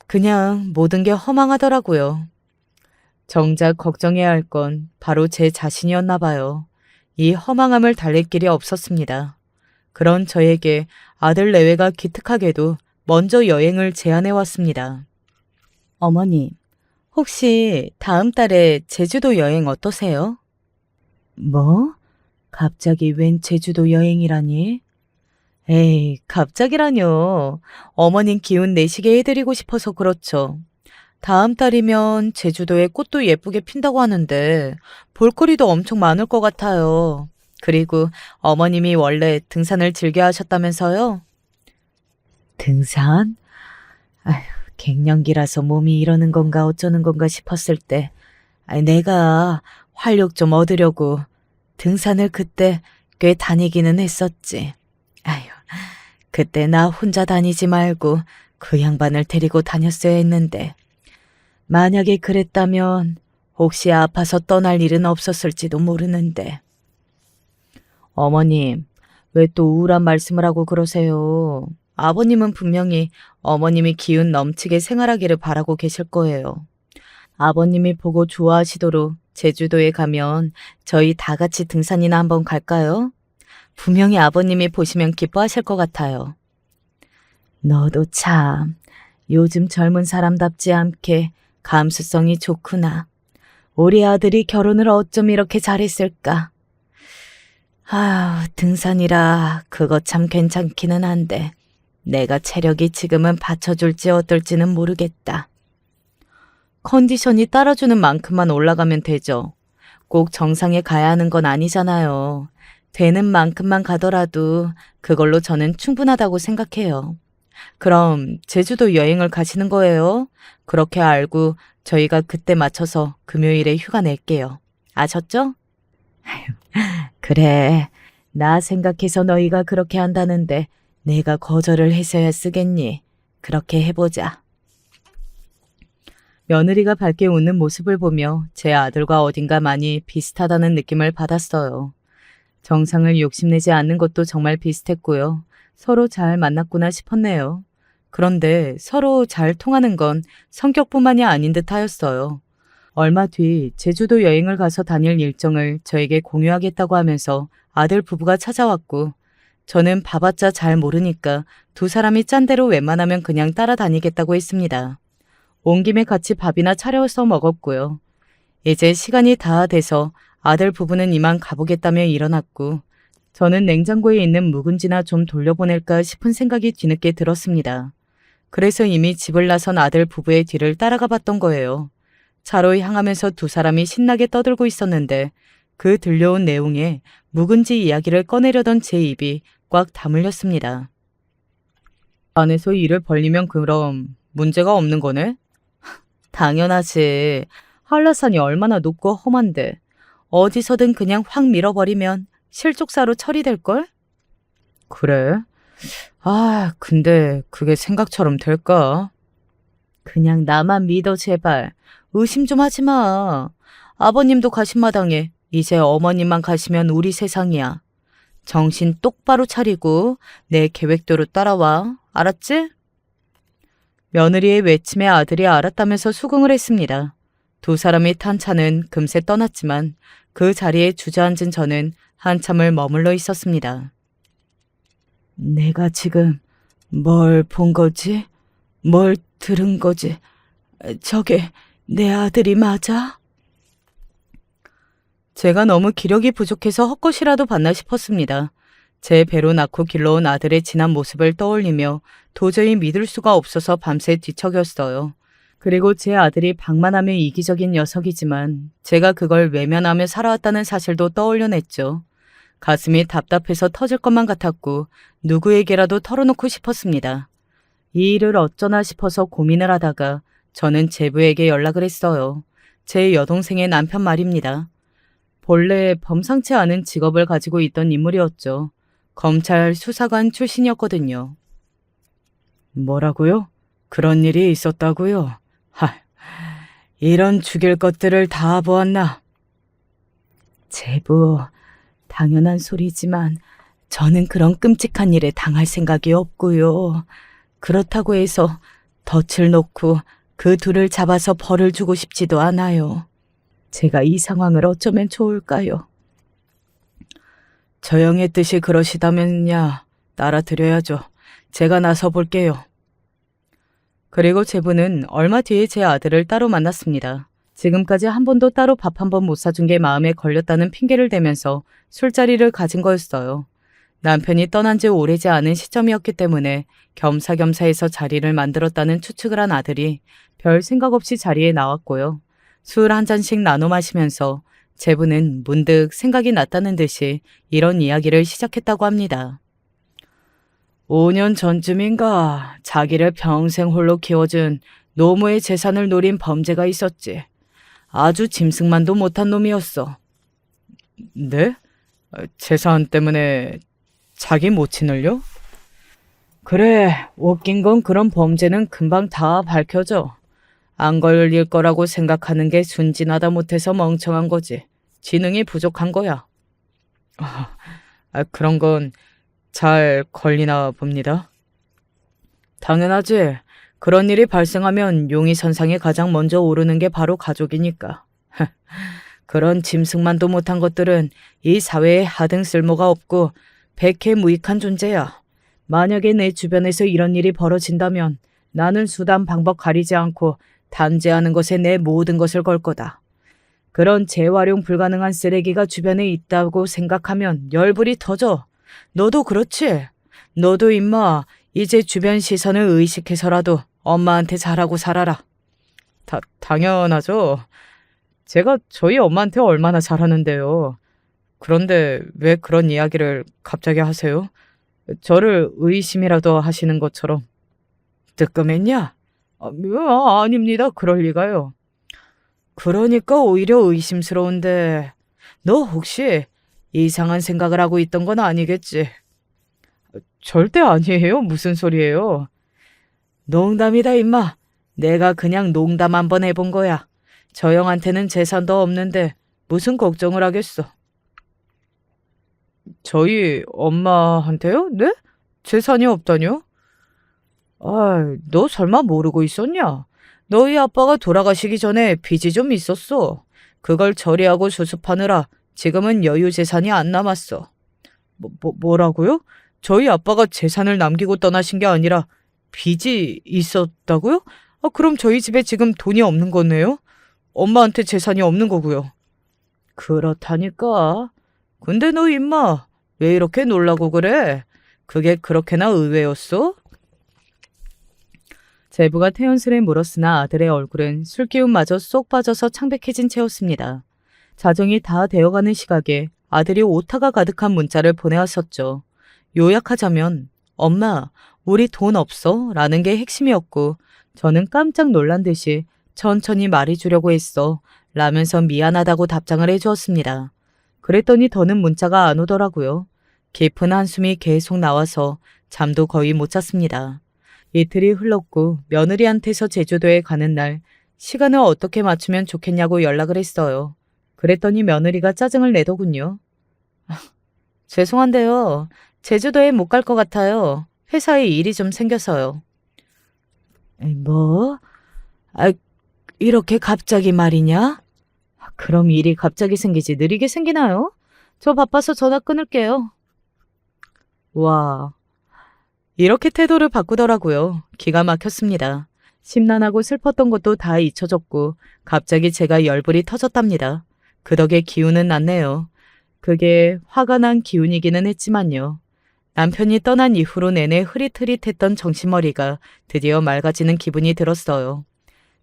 그냥 모든 게 허망하더라고요. 정작 걱정해야 할 건 바로 제 자신이었나 봐요. 이 허망함을 달랠 길이 없었습니다. 그런 저에게 아들 내외가 기특하게도 먼저 여행을 제안해 왔습니다. 어머니, 혹시 다음 달에 제주도 여행 어떠세요? 뭐? 갑자기 웬 제주도 여행이라니? 에이, 갑자기라뇨. 어머님 기운 내시게 해드리고 싶어서 그렇죠. 다음 달이면 제주도에 꽃도 예쁘게 핀다고 하는데 볼거리도 엄청 많을 것 같아요. 그리고 어머님이 원래 등산을 즐겨 하셨다면서요? 등산? 아휴, 갱년기라서 몸이 이러는 건가 어쩌는 건가 싶었을 때 내가 활력 좀 얻으려고 등산을 그때 꽤 다니기는 했었지. 아휴, 그때 나 혼자 다니지 말고 그 양반을 데리고 다녔어야 했는데. 만약에 그랬다면 혹시 아파서 떠날 일은 없었을지도 모르는데. 어머님, 왜 또 우울한 말씀을 하고 그러세요? 아버님은 분명히 어머님이 기운 넘치게 생활하기를 바라고 계실 거예요. 아버님이 보고 좋아하시도록 제주도에 가면 저희 다 같이 등산이나 한번 갈까요? 분명히 아버님이 보시면 기뻐하실 것 같아요. 너도 참 요즘 젊은 사람답지 않게 감수성이 좋구나. 우리 아들이 결혼을 어쩜 이렇게 잘했을까? 등산이라 그거 참 괜찮기는 한데 내가 체력이 지금은 받쳐줄지 어떨지는 모르겠다. 컨디션이 따라주는 만큼만 올라가면 되죠. 꼭 정상에 가야 하는 건 아니잖아요. 되는 만큼만 가더라도 그걸로 저는 충분하다고 생각해요. 그럼 제주도 여행을 가시는 거예요? 그렇게 알고 저희가 그때 맞춰서 금요일에 휴가 낼게요. 아셨죠? 그래. 나 생각해서 너희가 그렇게 한다는데 내가 거절을 해서야 쓰겠니? 그렇게 해보자. 며느리가 밝게 웃는 모습을 보며 제 아들과 어딘가 많이 비슷하다는 느낌을 받았어요. 정상을 욕심내지 않는 것도 정말 비슷했고요. 서로 잘 만났구나 싶었네요. 그런데 서로 잘 통하는 건 성격뿐만이 아닌 듯 하였어요. 얼마 뒤 제주도 여행을 가서 다닐 일정을 저에게 공유하겠다고 하면서 아들 부부가 찾아왔고, 저는 봐봤자 잘 모르니까 두 사람이 짠 대로 웬만하면 그냥 따라다니겠다고 했습니다. 온 김에 같이 밥이나 차려서 먹었고요. 이제 시간이 다 돼서 아들 부부는 이만 가보겠다며 일어났고, 저는 냉장고에 있는 묵은지나 좀 돌려보낼까 싶은 생각이 뒤늦게 들었습니다. 그래서 이미 집을 나선 아들 부부의 뒤를 따라가 봤던 거예요. 차로 향하면서 두 사람이 신나게 떠들고 있었는데 그 들려온 내용에 묵은지 이야기를 꺼내려던 제 입이 꽉 다물렸습니다. 안에서 일을 벌리면 그럼 문제가 없는 거네? 당연하지. 한라산이 얼마나 높고 험한데 어디서든 그냥 확 밀어버리면 실족사로 처리될걸? 그래? 근데 그게 생각처럼 될까? 그냥 나만 믿어 제발. 의심 좀 하지 마. 아버님도 가신 마당에 이제 어머님만 가시면 우리 세상이야. 정신 똑바로 차리고 내 계획대로 따라와. 알았지? 며느리의 외침에 아들이 알았다면서 수긍을 했습니다. 두 사람이 탄 차는 금세 떠났지만 그 자리에 주저앉은 저는 한참을 머물러 있었습니다. 내가 지금 뭘 본 거지? 뭘 들은 거지? 저게 내 아들이 맞아? 제가 너무 기력이 부족해서 헛것이라도 봤나 싶었습니다. 제 배로 낳고 길러온 아들의 지난 모습을 떠올리며 도저히 믿을 수가 없어서 밤새 뒤척였어요. 그리고 제 아들이 방만하며 이기적인 녀석이지만 제가 그걸 외면하며 살아왔다는 사실도 떠올려냈죠. 가슴이 답답해서 터질 것만 같았고 누구에게라도 털어놓고 싶었습니다. 이 일을 어쩌나 싶어서 고민을 하다가 저는 제부에게 연락을 했어요. 제 여동생의 남편 말입니다. 본래 범상치 않은 직업을 가지고 있던 인물이었죠. 검찰 수사관 출신이었거든요. 뭐라고요? 그런 일이 있었다고요? 이런 죽일 것들을 다 보았나? 제부, 당연한 소리지만 저는 그런 끔찍한 일에 당할 생각이 없고요. 그렇다고 해서 덫을 놓고 그 둘을 잡아서 벌을 주고 싶지도 않아요. 제가 이 상황을 어쩌면 좋을까요? 저영의 뜻이 그러시다면야 따라드려야죠. 제가 나서 볼게요. 그리고 제부는 얼마 뒤에 제 아들을 따로 만났습니다. 지금까지 한 번도 따로 밥 한 번 못 사준 게 마음에 걸렸다는 핑계를 대면서 술자리를 가진 거였어요. 남편이 떠난 지 오래지 않은 시점이었기 때문에 겸사겸사해서 자리를 만들었다는 추측을 한 아들이 별 생각 없이 자리에 나왔고요. 술 한 잔씩 나눠 마시면서 제부는 문득 생각이 났다는 듯이 이런 이야기를 시작했다고 합니다. 5년 전쯤인가 자기를 평생 홀로 키워준 노모의 재산을 노린 범죄가 있었지. 아주 짐승만도 못한 놈이었어. 네? 재산 때문에 자기 모친을요? 그래, 웃긴 건 그런 범죄는 금방 다 밝혀져. 안 걸릴 거라고 생각하는 게 순진하다 못해서 멍청한 거지. 지능이 부족한 거야. 그런 건 잘 걸리나 봅니다. 당연하지. 그런 일이 발생하면 용의선상에 가장 먼저 오르는 게 바로 가족이니까. 그런 짐승만도 못한 것들은 이 사회에 하등 쓸모가 없고 백해무익한 존재야. 만약에 내 주변에서 이런 일이 벌어진다면 나는 수단 방법 가리지 않고 단죄하는 것에 내 모든 것을 걸 거다. 그런 재활용 불가능한 쓰레기가 주변에 있다고 생각하면 열불이 터져. 너도 그렇지? 너도 임마 이제 주변 시선을 의식해서라도 엄마한테 잘하고 살아라. 당연하죠. 제가 저희 엄마한테 얼마나 잘하는데요. 그런데 왜 그런 이야기를 갑자기 하세요? 저를 의심이라도 하시는 것처럼. 뜨끔했냐? 아닙니다. 그럴 리가요. 그러니까 오히려 의심스러운데 너 혹시 이상한 생각을 하고 있던 건 아니겠지? 절대 아니에요. 무슨 소리예요? 농담이다 임마. 내가 그냥 농담 한번 해본 거야. 저 형한테는 재산도 없는데 무슨 걱정을 하겠어. 저희 엄마한테요? 네? 재산이 없다뇨? 너 설마 모르고 있었냐? 너희 아빠가 돌아가시기 전에 빚이 좀 있었어. 그걸 처리하고 수습하느라 지금은 여유 재산이 안 남았어. 뭐라고요? 저희 아빠가 재산을 남기고 떠나신 게 아니라 빚이 있었다고요? 그럼 저희 집에 지금 돈이 없는 거네요? 엄마한테 재산이 없는 거고요. 그렇다니까. 근데 너 임마 왜 이렇게 놀라고 그래? 그게 그렇게나 의외였어? 제부가 태연스레 물었으나 아들의 얼굴은 술기운마저 쏙 빠져서 창백해진 채였습니다. 자정이 다 되어가는 시각에 아들이 오타가 가득한 문자를 보내왔었죠. 요약하자면 엄마 우리 돈 없어? 라는 게 핵심이었고 저는 깜짝 놀란 듯이 천천히 말해주려고 했어 라면서 미안하다고 답장을 해주었습니다. 그랬더니 더는 문자가 안 오더라고요. 깊은 한숨이 계속 나와서 잠도 거의 못 잤습니다. 이틀이 흘렀고 며느리한테서 제주도에 가는 날 시간을 어떻게 맞추면 좋겠냐고 연락을 했어요. 그랬더니 며느리가 짜증을 내더군요. 죄송한데요. 제주도에 못 갈 것 같아요. 회사에 일이 좀 생겨서요. 뭐? 이렇게 갑자기 말이냐? 그럼 일이 갑자기 생기지 느리게 생기나요? 저 바빠서 전화 끊을게요. 와, 이렇게 태도를 바꾸더라고요. 기가 막혔습니다. 심란하고 슬펐던 것도 다 잊혀졌고 갑자기 제가 열불이 터졌답니다. 그 덕에 기운은 났네요. 그게 화가 난 기운이기는 했지만요. 남편이 떠난 이후로 내내 흐릿흐릿했던 정신머리가 드디어 맑아지는 기분이 들었어요.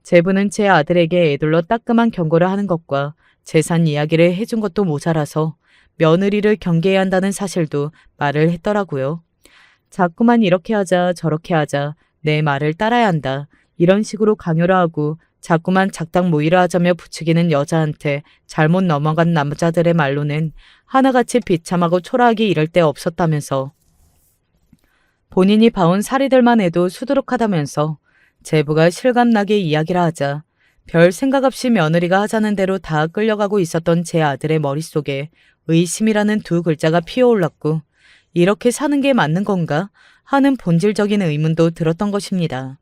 제부는 제 아들에게 애들러 따끔한 경고를 하는 것과 재산 이야기를 해준 것도 모자라서 며느리를 경계해야 한다는 사실도 말을 했더라고요. 자꾸만 이렇게 하자 저렇게 하자 내 말을 따라야 한다 이런 식으로 강요를 하고 자꾸만 작당 모의를 하자며 부추기는 여자한테 잘못 넘어간 남자들의 말로는 하나같이 비참하고 초라하기 이를 데 없었다면서 본인이 봐온 사리들만 해도 수두룩하다면서 제부가 실감나게 이야기를 하자 별 생각 없이 며느리가 하자는 대로 다 끌려가고 있었던 제 아들의 머릿속에 의심이라는 두 글자가 피어올랐고 이렇게 사는 게 맞는 건가 하는 본질적인 의문도 들었던 것입니다.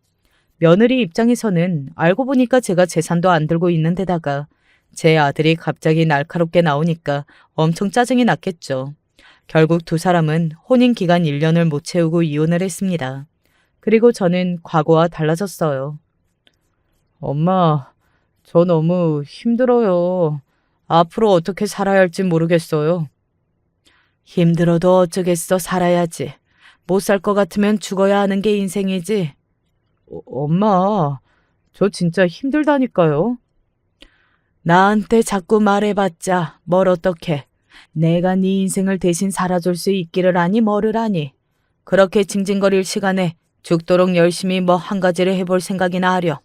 며느리 입장에서는 알고 보니까 제가 재산도 안 들고 있는 데다가 제 아들이 갑자기 날카롭게 나오니까 엄청 짜증이 났겠죠. 결국 두 사람은 혼인기간 1년을 못 채우고 이혼을 했습니다. 그리고 저는 과거와 달라졌어요. 엄마, 저 너무 힘들어요. 앞으로 어떻게 살아야 할지 모르겠어요. 힘들어도 어쩌겠어. 살아야지. 못 살 것 같으면 죽어야 하는 게 인생이지. 엄마, 저 진짜 힘들다니까요. 나한테 자꾸 말해봤자 뭘 어떡해. 내가 네 인생을 대신 살아줄 수 있기를 아니 뭐를 아니. 그렇게 징징거릴 시간에 죽도록 열심히 뭐 한 가지를 해볼 생각이나 하려.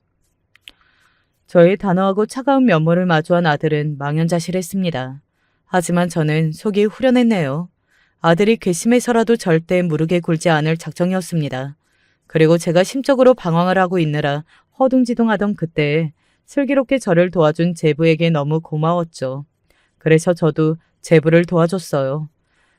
저의 단호하고 차가운 면모를 마주한 아들은 망연자실했습니다. 하지만 저는 속이 후련했네요. 아들이 괘씸해서라도 절대 무르게 굴지 않을 작정이었습니다. 그리고 제가 심적으로 방황을 하고 있느라 허둥지둥하던 그때 슬기롭게 저를 도와준 제부에게 너무 고마웠죠. 그래서 저도 제부를 도와줬어요.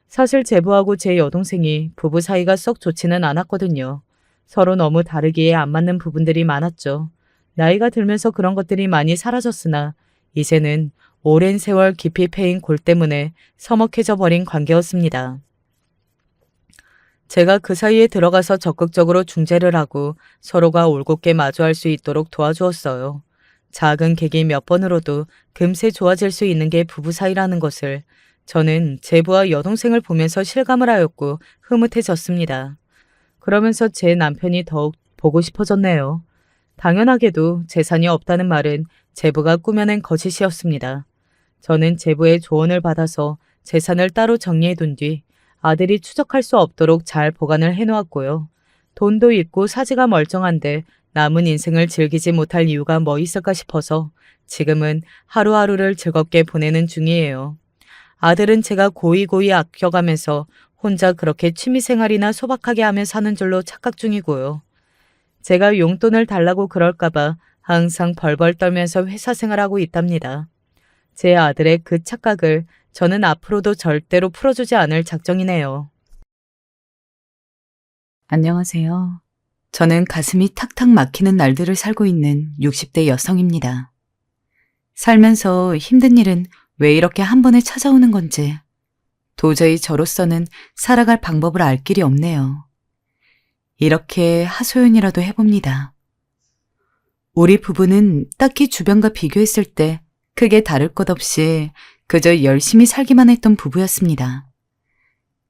사실 제부하고 제 여동생이 부부 사이가 썩 좋지는 않았거든요. 서로 너무 다르기에 안 맞는 부분들이 많았죠. 나이가 들면서 그런 것들이 많이 사라졌으나 이제는 오랜 세월 깊이 패인 골 때문에 서먹해져 버린 관계였습니다. 제가 그 사이에 들어가서 적극적으로 중재를 하고 서로가 올곧게 마주할 수 있도록 도와주었어요. 작은 계기 몇 번으로도 금세 좋아질 수 있는 게 부부 사이라는 것을 저는 제부와 여동생을 보면서 실감을 하였고 흐뭇해졌습니다. 그러면서 제 남편이 더욱 보고 싶어졌네요. 당연하게도 재산이 없다는 말은 제부가 꾸며낸 거짓이었습니다. 저는 제부의 조언을 받아서 재산을 따로 정리해둔 뒤 아들이 추적할 수 없도록 잘 보관을 해놓았고요. 돈도 있고 사지가 멀쩡한데 남은 인생을 즐기지 못할 이유가 뭐 있을까 싶어서 지금은 하루하루를 즐겁게 보내는 중이에요. 아들은 제가 고이고이 아껴가면서 혼자 그렇게 취미생활이나 소박하게 하며 사는 줄로 착각 중이고요. 제가 용돈을 달라고 그럴까봐 항상 벌벌 떨면서 회사 생활하고 있답니다. 제 아들의 그 착각을 저는 앞으로도 절대로 풀어주지 않을 작정이네요. 안녕하세요. 저는 가슴이 탁탁 막히는 날들을 살고 있는 60대 여성입니다. 살면서 힘든 일은 왜 이렇게 한 번에 찾아오는 건지 도저히 저로서는 살아갈 방법을 알 길이 없네요. 이렇게 하소연이라도 해봅니다. 우리 부부는 딱히 주변과 비교했을 때 크게 다를 것 없이 그저 열심히 살기만 했던 부부였습니다.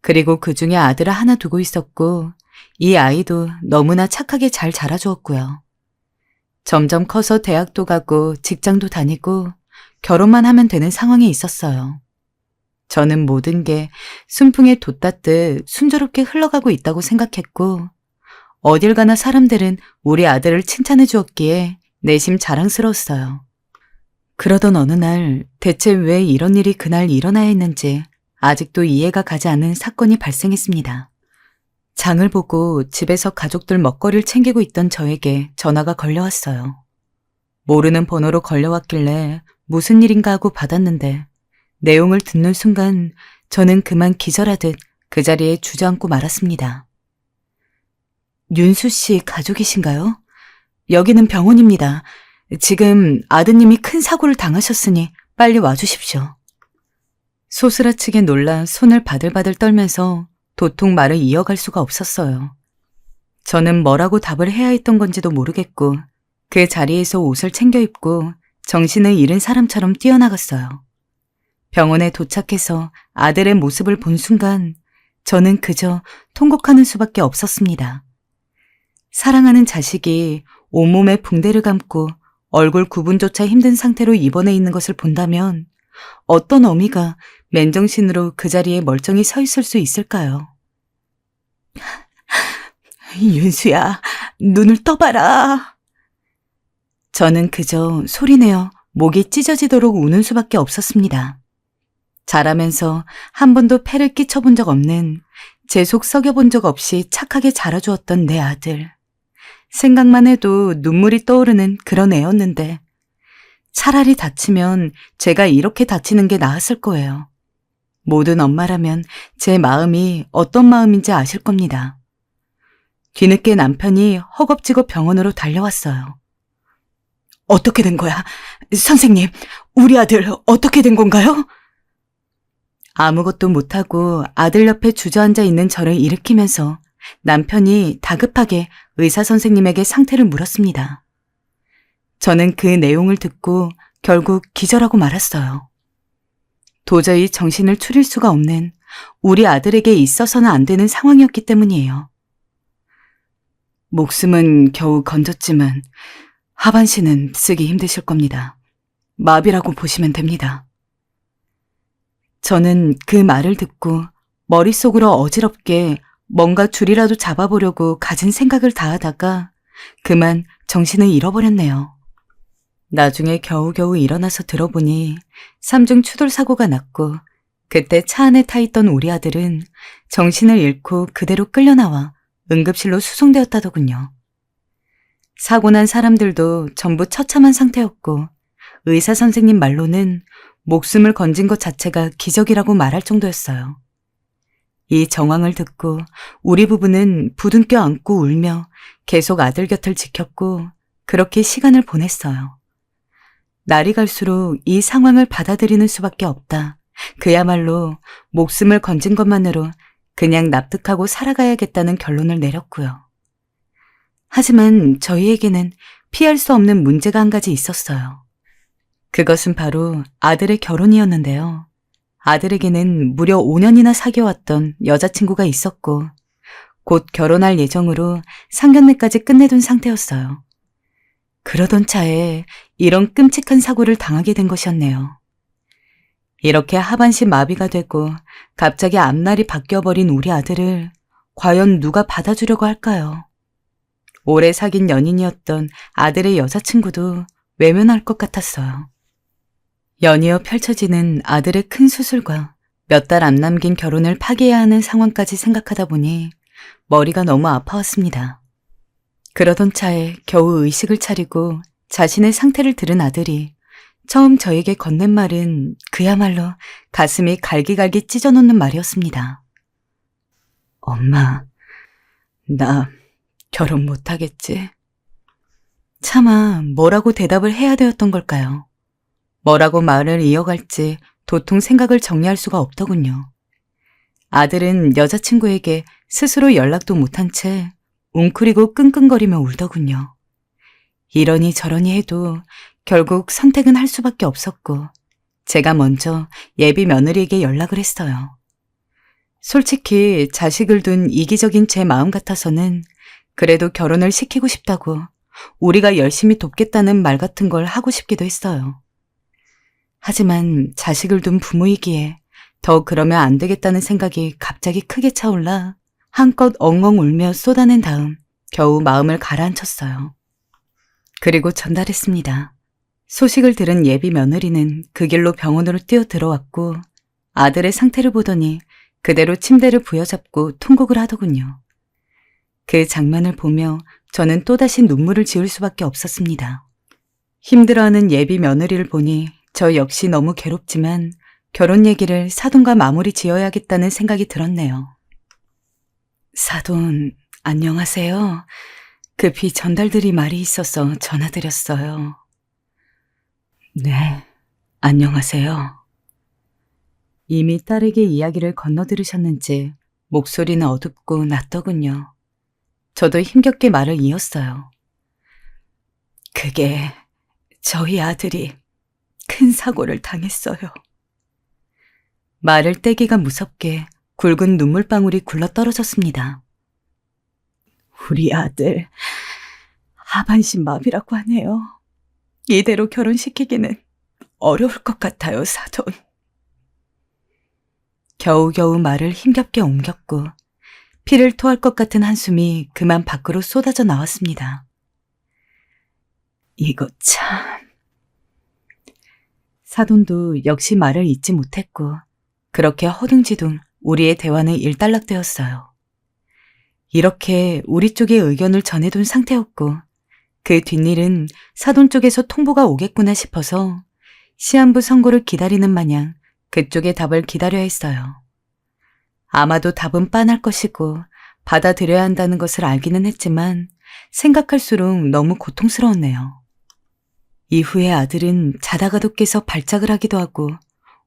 그리고 그 중에 아들을 하나 두고 있었고 이 아이도 너무나 착하게 잘 자라주었고요. 점점 커서 대학도 가고 직장도 다니고 결혼만 하면 되는 상황에 있었어요. 저는 모든 게 순풍에 돛닿듯 순조롭게 흘러가고 있다고 생각했고 어딜 가나 사람들은 우리 아들을 칭찬해 주었기에 내심 자랑스러웠어요. 그러던 어느 날 대체 왜 이런 일이 그날 일어나야 했는지 아직도 이해가 가지 않는 사건이 발생했습니다. 장을 보고 집에서 가족들 먹거리를 챙기고 있던 저에게 전화가 걸려왔어요. 모르는 번호로 걸려왔길래 무슨 일인가 하고 받았는데 내용을 듣는 순간 저는 그만 기절하듯 그 자리에 주저앉고 말았습니다. 윤수 씨 가족이신가요? 여기는 병원입니다. 지금 아드님이 큰 사고를 당하셨으니 빨리 와주십시오. 소스라치게 놀라 손을 바들바들 떨면서 도통 말을 이어갈 수가 없었어요. 저는 뭐라고 답을 해야 했던 건지도 모르겠고 그 자리에서 옷을 챙겨 입고 정신을 잃은 사람처럼 뛰어나갔어요. 병원에 도착해서 아들의 모습을 본 순간 저는 그저 통곡하는 수밖에 없었습니다. 사랑하는 자식이 온몸에 붕대를 감고 얼굴 구분조차 힘든 상태로 입원해 있는 것을 본다면 어떤 어미가 맨정신으로 그 자리에 멀쩡히 서 있을 수 있을까요? 윤수야, 눈을 떠봐라. 저는 그저 소리내어 목이 찢어지도록 우는 수밖에 없었습니다. 자라면서 한 번도 폐를 끼쳐본 적 없는, 제 속 썩여본 적 없이 착하게 자라주었던 내 아들. 생각만 해도 눈물이 떠오르는 그런 애였는데 차라리 다치면 제가 이렇게 다치는 게 나았을 거예요. 모든 엄마라면 제 마음이 어떤 마음인지 아실 겁니다. 뒤늦게 남편이 허겁지겁 병원으로 달려왔어요. 어떻게 된 거야? 선생님, 우리 아들 어떻게 된 건가요? 아무것도 못하고 아들 옆에 주저앉아 있는 저를 일으키면서 남편이 다급하게 의사 선생님에게 상태를 물었습니다. 저는 그 내용을 듣고 결국 기절하고 말았어요. 도저히 정신을 추릴 수가 없는 우리 아들에게 있어서는 안 되는 상황이었기 때문이에요. 목숨은 겨우 건졌지만 하반신은 쓰기 힘드실 겁니다. 마비라고 보시면 됩니다. 저는 그 말을 듣고 머릿속으로 어지럽게 뭔가 줄이라도 잡아보려고 가진 생각을 다하다가 그만 정신을 잃어버렸네요. 나중에 겨우겨우 일어나서 들어보니 3중 추돌 사고가 났고 그때 차 안에 타있던 우리 아들은 정신을 잃고 그대로 끌려나와 응급실로 수송되었다더군요. 사고 난 사람들도 전부 처참한 상태였고 의사 선생님 말로는 목숨을 건진 것 자체가 기적이라고 말할 정도였어요. 이 정황을 듣고 우리 부부는 부둥켜 안고 울며 계속 아들 곁을 지켰고 그렇게 시간을 보냈어요. 날이 갈수록 이 상황을 받아들이는 수밖에 없다. 그야말로 목숨을 건진 것만으로 그냥 납득하고 살아가야겠다는 결론을 내렸고요. 하지만 저희에게는 피할 수 없는 문제가 한 가지 있었어요. 그것은 바로 아들의 결혼이었는데요. 아들에게는 무려 5년이나 사귀어왔던 여자친구가 있었고 곧 결혼할 예정으로 상견례까지 끝내둔 상태였어요. 그러던 차에 이런 끔찍한 사고를 당하게 된 것이었네요. 이렇게 하반신 마비가 되고 갑자기 앞날이 바뀌어버린 우리 아들을 과연 누가 받아주려고 할까요? 오래 사귄 연인이었던 아들의 여자친구도 외면할 것 같았어요. 연이어 펼쳐지는 아들의 큰 수술과 몇 달 안 남긴 결혼을 파기해야 하는 상황까지 생각하다 보니 머리가 너무 아파왔습니다. 그러던 차에 겨우 의식을 차리고 자신의 상태를 들은 아들이 처음 저에게 건넨 말은 그야말로 가슴이 갈기갈기 찢어놓는 말이었습니다. 엄마, 나 결혼 못하겠지? 차마 뭐라고 대답을 해야 되었던 걸까요? 뭐라고 말을 이어갈지 도통 생각을 정리할 수가 없더군요. 아들은 여자친구에게 스스로 연락도 못한 채 웅크리고 끙끙거리며 울더군요. 이러니 저러니 해도 결국 선택은 할 수밖에 없었고 제가 먼저 예비 며느리에게 연락을 했어요. 솔직히 자식을 둔 이기적인 제 마음 같아서는 그래도 결혼을 시키고 싶다고 우리가 열심히 돕겠다는 말 같은 걸 하고 싶기도 했어요. 하지만 자식을 둔 부모이기에 더 그러면 안 되겠다는 생각이 갑자기 크게 차올라 한껏 엉엉 울며 쏟아낸 다음 겨우 마음을 가라앉혔어요. 그리고 전달했습니다. 소식을 들은 예비 며느리는 그 길로 병원으로 뛰어들어왔고 아들의 상태를 보더니 그대로 침대를 부여잡고 통곡을 하더군요. 그 장면을 보며 저는 또다시 눈물을 지을 수밖에 없었습니다. 힘들어하는 예비 며느리를 보니 저 역시 너무 괴롭지만 결혼 얘기를 사돈과 마무리 지어야겠다는 생각이 들었네요. 사돈, 안녕하세요. 급히 전달드릴 말이 있어서 전화드렸어요. 네, 안녕하세요. 이미 딸에게 이야기를 건너들으셨는지 목소리는 어둡고 낮더군요. 저도 힘겹게 말을 이었어요. 그게 저희 아들이 큰 사고를 당했어요. 말을 떼기가 무섭게 굵은 눈물방울이 굴러떨어졌습니다. 우리 아들 하반신 마비라고 하네요. 이대로 결혼시키기는 어려울 것 같아요, 사돈. 겨우겨우 말을 힘겹게 옮겼고 피를 토할 것 같은 한숨이 그만 밖으로 쏟아져 나왔습니다. 이거 참... 사돈도 역시 말을 잇지 못했고 그렇게 허둥지둥 우리의 대화는 일단락되었어요. 이렇게 우리 쪽의 의견을 전해둔 상태였고 그 뒷일은 사돈 쪽에서 통보가 오겠구나 싶어서 시한부 선고를 기다리는 마냥 그쪽의 답을 기다려야 했어요. 아마도 답은 빤할 것이고 받아들여야 한다는 것을 알기는 했지만 생각할수록 너무 고통스러웠네요. 이후에 아들은 자다가도 깨서 발작을 하기도 하고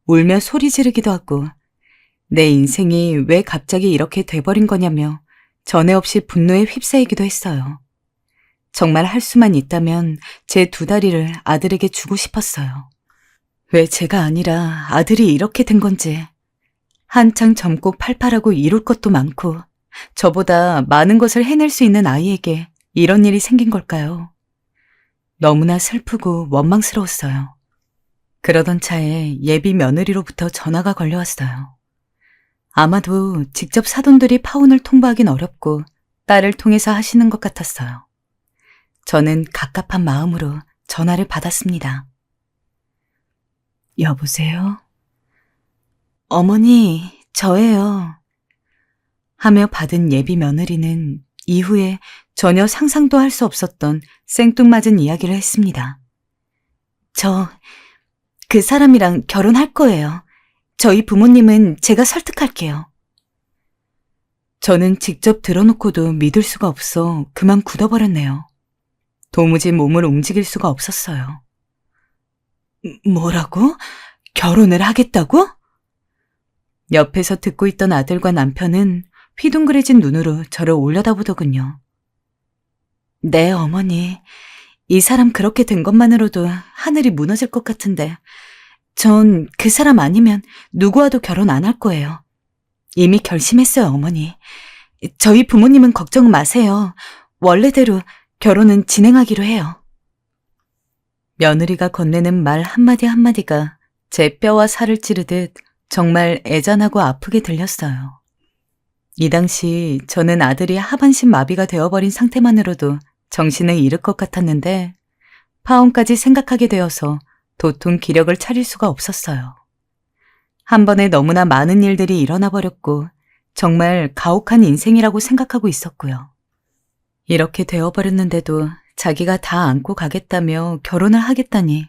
울며 소리 지르기도 하고 내 인생이 왜 갑자기 이렇게 돼버린 거냐며 전에 없이 분노에 휩싸이기도 했어요. 정말 할 수만 있다면 제 두 다리를 아들에게 주고 싶었어요. 왜 제가 아니라 아들이 이렇게 된 건지. 한창 젊고 팔팔하고 이룰 것도 많고 저보다 많은 것을 해낼 수 있는 아이에게 이런 일이 생긴 걸까요? 너무나 슬프고 원망스러웠어요. 그러던 차에 예비 며느리로부터 전화가 걸려왔어요. 아마도 직접 사돈들이 파혼을 통보하긴 어렵고 딸을 통해서 하시는 것 같았어요. 저는 갑갑한 마음으로 전화를 받았습니다. 여보세요? 어머니, 저예요. 하며 받은 예비 며느리는 이후에 전혀 상상도 할 수 없었던 생뚱맞은 이야기를 했습니다. 그 사람이랑 결혼할 거예요. 저희 부모님은 제가 설득할게요. 저는 직접 들어놓고도 믿을 수가 없어 그만 굳어버렸네요. 도무지 몸을 움직일 수가 없었어요. 뭐라고? 결혼을 하겠다고? 옆에서 듣고 있던 아들과 남편은 휘둥그레진 눈으로 저를 올려다보더군요. 네, 어머니. 이 사람 그렇게 된 것만으로도 하늘이 무너질 것 같은데 전 그 사람 아니면 누구와도 결혼 안 할 거예요. 이미 결심했어요, 어머니. 저희 부모님은 걱정 마세요. 원래대로 결혼은 진행하기로 해요. 며느리가 건네는 말 한마디 한마디가 제 뼈와 살을 찌르듯 정말 애잔하고 아프게 들렸어요. 이 당시 저는 아들이 하반신 마비가 되어버린 상태만으로도 정신을 잃을 것 같았는데 파혼까지 생각하게 되어서 도통 기력을 차릴 수가 없었어요. 한 번에 너무나 많은 일들이 일어나 버렸고 정말 가혹한 인생이라고 생각하고 있었고요. 이렇게 되어버렸는데도 자기가 다 안고 가겠다며 결혼을 하겠다니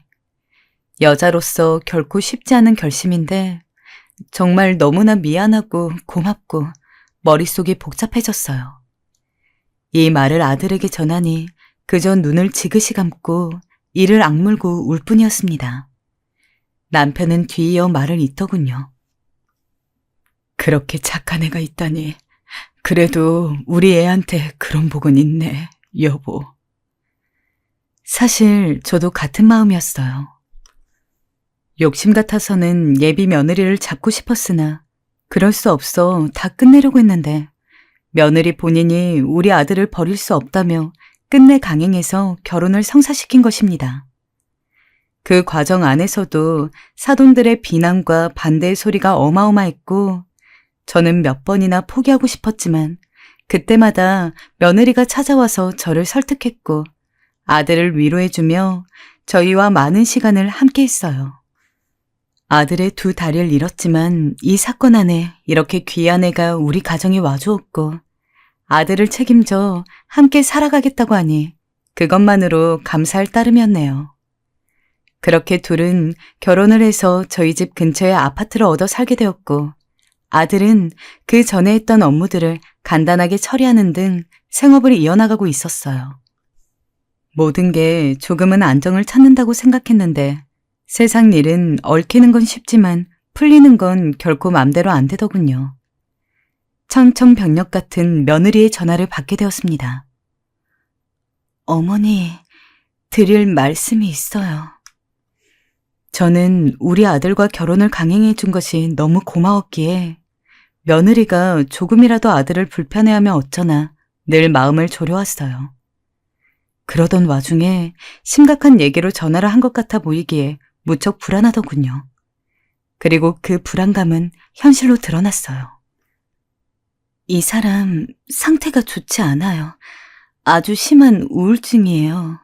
여자로서 결코 쉽지 않은 결심인데 정말 너무나 미안하고 고맙고 머릿속이 복잡해졌어요. 이 말을 아들에게 전하니 그저 눈을 지그시 감고 이를 악물고 울 뿐이었습니다. 남편은 뒤이어 말을 잇더군요. 그렇게 착한 애가 있다니. 그래도 우리 애한테 그런 복은 있네, 여보. 사실 저도 같은 마음이었어요. 욕심 같아서는 예비 며느리를 잡고 싶었으나 그럴 수 없어 다 끝내려고 했는데 며느리 본인이 우리 아들을 버릴 수 없다며 끝내 강행해서 결혼을 성사시킨 것입니다. 그 과정 안에서도 사돈들의 비난과 반대의 소리가 어마어마했고 저는 몇 번이나 포기하고 싶었지만 그때마다 며느리가 찾아와서 저를 설득했고 아들을 위로해주며 저희와 많은 시간을 함께 했어요. 아들의 두 다리를 잃었지만 이 사건 안에 이렇게 귀한 애가 우리 가정에 와주었고 아들을 책임져 함께 살아가겠다고 하니 그것만으로 감사할 따름이었네요. 그렇게 둘은 결혼을 해서 저희 집 근처에 아파트를 얻어 살게 되었고 아들은 그 전에 했던 업무들을 간단하게 처리하는 등 생업을 이어나가고 있었어요. 모든 게 조금은 안정을 찾는다고 생각했는데 세상 일은 얽히는 건 쉽지만 풀리는 건 결코 맘대로 안 되더군요. 청천벽력 같은 며느리의 전화를 받게 되었습니다. 어머니, 드릴 말씀이 있어요. 저는 우리 아들과 결혼을 강행해 준 것이 너무 고마웠기에 며느리가 조금이라도 아들을 불편해하면 어쩌나 늘 마음을 졸여왔어요. 그러던 와중에 심각한 얘기로 전화를 한 것 같아 보이기에 무척 불안하더군요. 그리고 그 불안감은 현실로 드러났어요. 이 사람 상태가 좋지 않아요. 아주 심한 우울증이에요.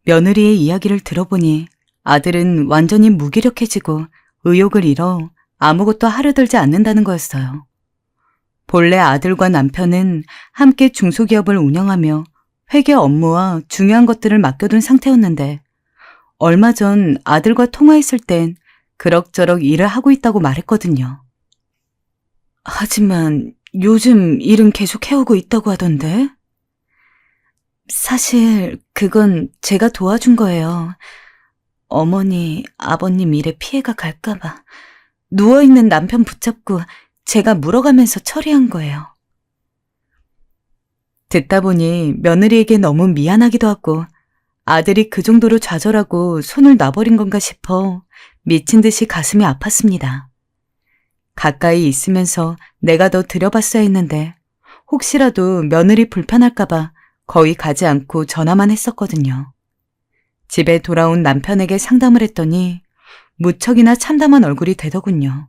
며느리의 이야기를 들어보니 아들은 완전히 무기력해지고 의욕을 잃어 아무것도 하려 들지 않는다는 거였어요. 본래 아들과 남편은 함께 중소기업을 운영하며 회계 업무와 중요한 것들을 맡겨둔 상태였는데 얼마 전 아들과 통화했을 땐 그럭저럭 일을 하고 있다고 말했거든요. 하지만 요즘 일은 계속 해오고 있다고 하던데? 사실 그건 제가 도와준 거예요. 어머니, 아버님 일에 피해가 갈까봐 누워있는 남편 붙잡고 제가 물어가면서 처리한 거예요. 듣다 보니 며느리에게 너무 미안하기도 하고 아들이 그 정도로 좌절하고 손을 놔버린 건가 싶어 미친 듯이 가슴이 아팠습니다. 가까이 있으면서 내가 더 들여봤어야 했는데 혹시라도 며느리 불편할까봐 거의 가지 않고 전화만 했었거든요. 집에 돌아온 남편에게 상담을 했더니 무척이나 참담한 얼굴이 되더군요.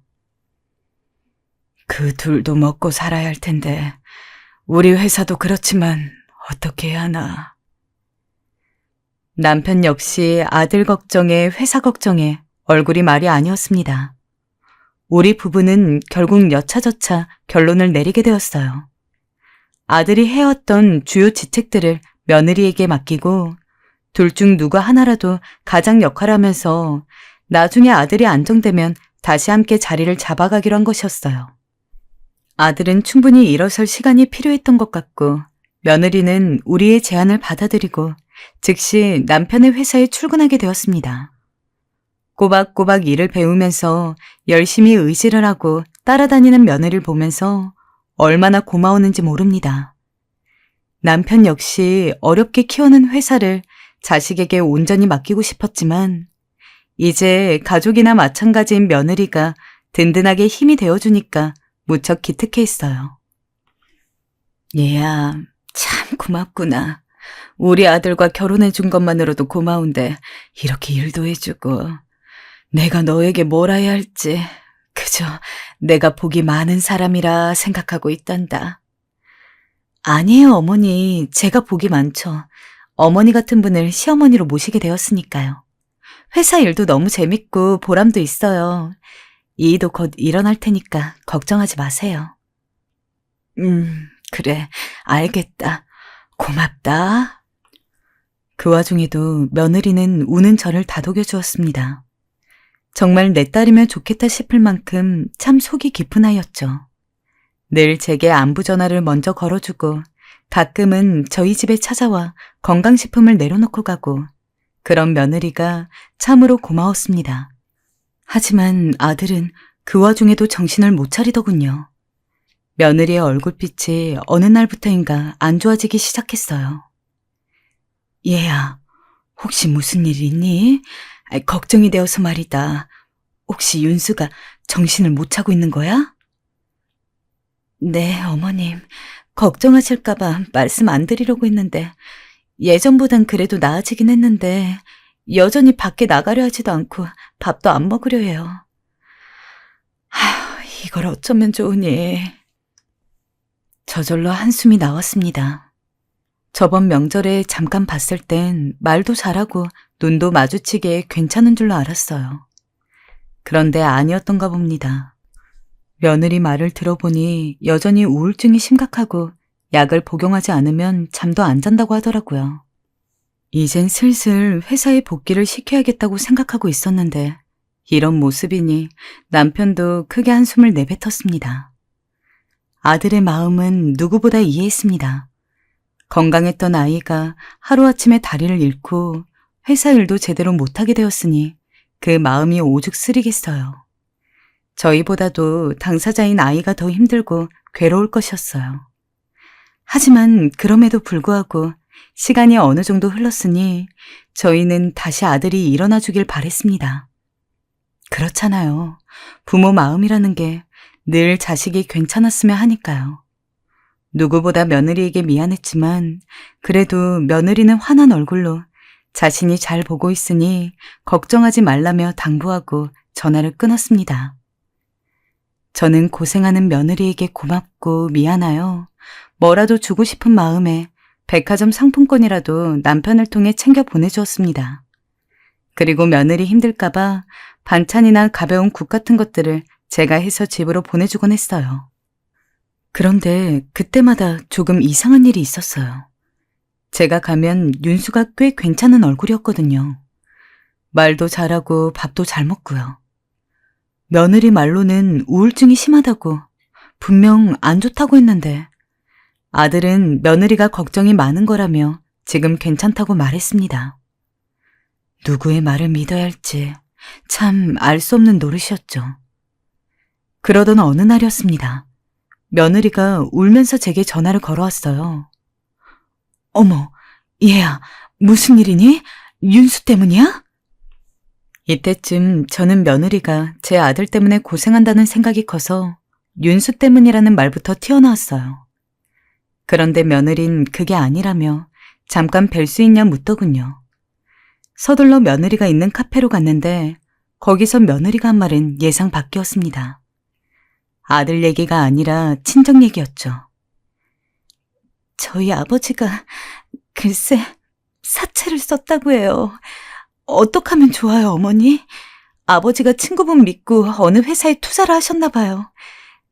그 둘도 먹고 살아야 할 텐데 우리 회사도 그렇지만 어떻게 해야 하나. 남편 역시 아들 걱정에 회사 걱정에 얼굴이 말이 아니었습니다. 우리 부부는 결국 여차저차 결론을 내리게 되었어요. 아들이 해왔던 주요 직책들을 며느리에게 맡기고 둘 중 누구 하나라도 가장 역할을 하면서 나중에 아들이 안정되면 다시 함께 자리를 잡아가기로 한 것이었어요. 아들은 충분히 일어설 시간이 필요했던 것 같고 며느리는 우리의 제안을 받아들이고 즉시 남편의 회사에 출근하게 되었습니다. 꼬박꼬박 일을 배우면서 열심히 의지를 하고 따라다니는 며느리를 보면서 얼마나 고마웠는지 모릅니다. 남편 역시 어렵게 키워낸 회사를 자식에게 온전히 맡기고 싶었지만 이제 가족이나 마찬가지인 며느리가 든든하게 힘이 되어주니까 무척 기특해 했어요. 얘야, 참 고맙구나. 우리 아들과 결혼해준 것만으로도 고마운데 이렇게 일도 해주고 내가 너에게 뭘 해야 할지 그저 내가 복이 많은 사람이라 생각하고 있단다. 아니에요, 어머니. 제가 복이 많죠. 어머니 같은 분을 시어머니로 모시게 되었으니까요. 회사 일도 너무 재밌고 보람도 있어요. 이 일도 곧 일어날 테니까 걱정하지 마세요. 그래. 알겠다. 고맙다. 그 와중에도 며느리는 우는 저를 다독여 주었습니다. 정말 내 딸이면 좋겠다 싶을 만큼 참 속이 깊은 아이였죠. 늘 제게 안부 전화를 먼저 걸어주고 가끔은 저희 집에 찾아와 건강식품을 내려놓고 가고 그런 며느리가 참으로 고마웠습니다. 하지만 아들은 그 와중에도 정신을 못 차리더군요. 며느리의 얼굴빛이 어느 날부터인가 안 좋아지기 시작했어요. 얘야, 혹시 무슨 일 있니? 걱정이 되어서 말이다. 혹시 윤수가 정신을 못 차고 있는 거야? 네, 어머님. 걱정하실까봐 말씀 안 드리려고 했는데 예전보단 그래도 나아지긴 했는데 여전히 밖에 나가려 하지도 않고 밥도 안 먹으려 해요. 이걸 어쩌면 좋으니. 저절로 한숨이 나왔습니다. 저번 명절에 잠깐 봤을 땐 말도 잘하고 눈도 마주치게 괜찮은 줄로 알았어요. 그런데 아니었던가 봅니다. 며느리 말을 들어보니 여전히 우울증이 심각하고 약을 복용하지 않으면 잠도 안 잔다고 하더라고요. 이젠 슬슬 회사에 복귀를 시켜야겠다고 생각하고 있었는데 이런 모습이니 남편도 크게 한숨을 내뱉었습니다. 아들의 마음은 누구보다 이해했습니다. 건강했던 아이가 하루아침에 다리를 잃고 회사 일도 제대로 못하게 되었으니 그 마음이 오죽 쓰리겠어요. 저희보다도 당사자인 아이가 더 힘들고 괴로울 것이었어요. 하지만 그럼에도 불구하고 시간이 어느 정도 흘렀으니 저희는 다시 아들이 일어나 주길 바랬습니다. 그렇잖아요. 부모 마음이라는 게 늘 자식이 괜찮았으면 하니까요. 누구보다 며느리에게 미안했지만 그래도 며느리는 환한 얼굴로 자신이 잘 보고 있으니 걱정하지 말라며 당부하고 전화를 끊었습니다. 저는 고생하는 며느리에게 고맙고 미안하여 뭐라도 주고 싶은 마음에 백화점 상품권이라도 남편을 통해 챙겨 보내주었습니다. 그리고 며느리 힘들까봐 반찬이나 가벼운 국 같은 것들을 제가 해서 집으로 보내주곤 했어요. 그런데 그때마다 조금 이상한 일이 있었어요. 제가 가면 윤수가 꽤 괜찮은 얼굴이었거든요. 말도 잘하고 밥도 잘 먹고요. 며느리 말로는 우울증이 심하다고 분명 안 좋다고 했는데 아들은 며느리가 걱정이 많은 거라며 지금 괜찮다고 말했습니다. 누구의 말을 믿어야 할지 참 알 수 없는 노릇이었죠. 그러던 어느 날이었습니다. 며느리가 울면서 제게 전화를 걸어왔어요. 어머, 얘야, 무슨 일이니? 윤수 때문이야? 이때쯤 저는 며느리가 제 아들 때문에 고생한다는 생각이 커서 윤수 때문이라는 말부터 튀어나왔어요. 그런데 며느린 그게 아니라며 잠깐 뵐 수 있냐 묻더군요. 서둘러 며느리가 있는 카페로 갔는데 거기서 며느리가 한 말은 예상 밖이었습니다. 아들 얘기가 아니라 친정 얘기였죠. 저희 아버지가 글쎄 사채를 썼다고 해요. 어떡하면 좋아요, 어머니? 아버지가 친구분 믿고 어느 회사에 투자를 하셨나 봐요.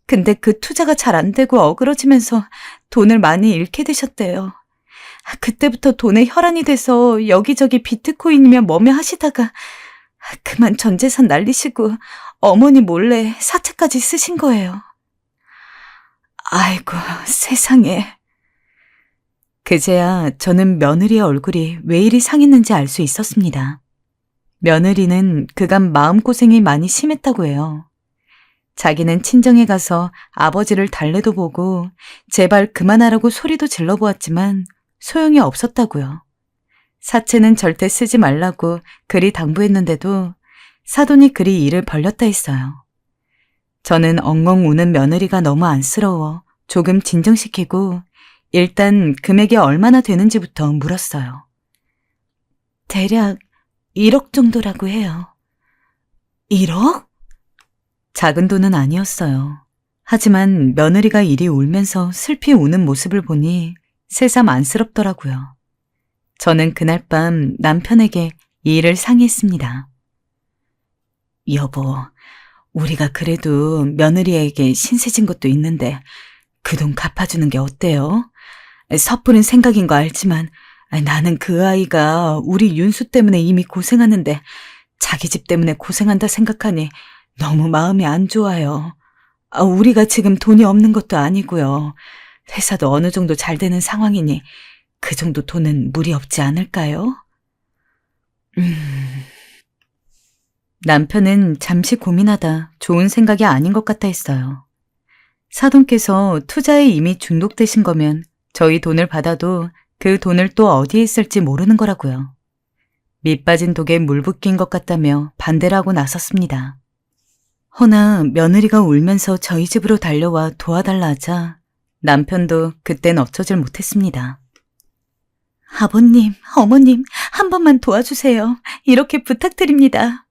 근데 그 투자가 잘 안 되고 어그러지면서 돈을 많이 잃게 되셨대요. 그때부터 돈에 혈안이 돼서 여기저기 비트코인이며 뭐며 하시다가 그만 전 재산 날리시고 어머니 몰래 사채까지 쓰신 거예요. 아이고, 세상에. 그제야 저는 며느리의 얼굴이 왜 이리 상했는지 알 수 있었습니다. 며느리는 그간 마음고생이 많이 심했다고 해요. 자기는 친정에 가서 아버지를 달래도 보고 제발 그만하라고 소리도 질러보았지만 소용이 없었다고요. 사채는 절대 쓰지 말라고 그리 당부했는데도 사돈이 그리 이를 벌렸다 했어요. 저는 엉엉 우는 며느리가 너무 안쓰러워 조금 진정시키고 일단 금액이 얼마나 되는지부터 물었어요. 대략 1억 정도라고 해요. 1억? 작은 돈은 아니었어요. 하지만 며느리가 이리 울면서 슬피 우는 모습을 보니 새삼 안쓰럽더라고요. 저는 그날 밤 남편에게 이 일을 상의했습니다. 여보, 우리가 그래도 며느리에게 신세 진 것도 있는데 그 돈 갚아주는 게 어때요? 섣부른 생각인 거 알지만 나는 그 아이가 우리 윤수 때문에 이미 고생하는데 자기 집 때문에 고생한다 생각하니 너무 마음이 안 좋아요. 우리가 지금 돈이 없는 것도 아니고요. 회사도 어느 정도 잘 되는 상황이니 그 정도 돈은 무리 없지 않을까요? 남편은 잠시 고민하다 좋은 생각이 아닌 것 같아 했어요. 사돈께서 투자에 이미 중독되신 거면 저희 돈을 받아도 그 돈을 또 어디에 쓸지 모르는 거라고요. 밑 빠진 독에 물 붓긴 것 같다며 반대를 하고 나섰습니다. 허나 며느리가 울면서 저희 집으로 달려와 도와달라 하자 남편도 그땐 어쩌질 못했습니다. 아버님, 어머님, 한 번만 도와주세요. 이렇게 부탁드립니다.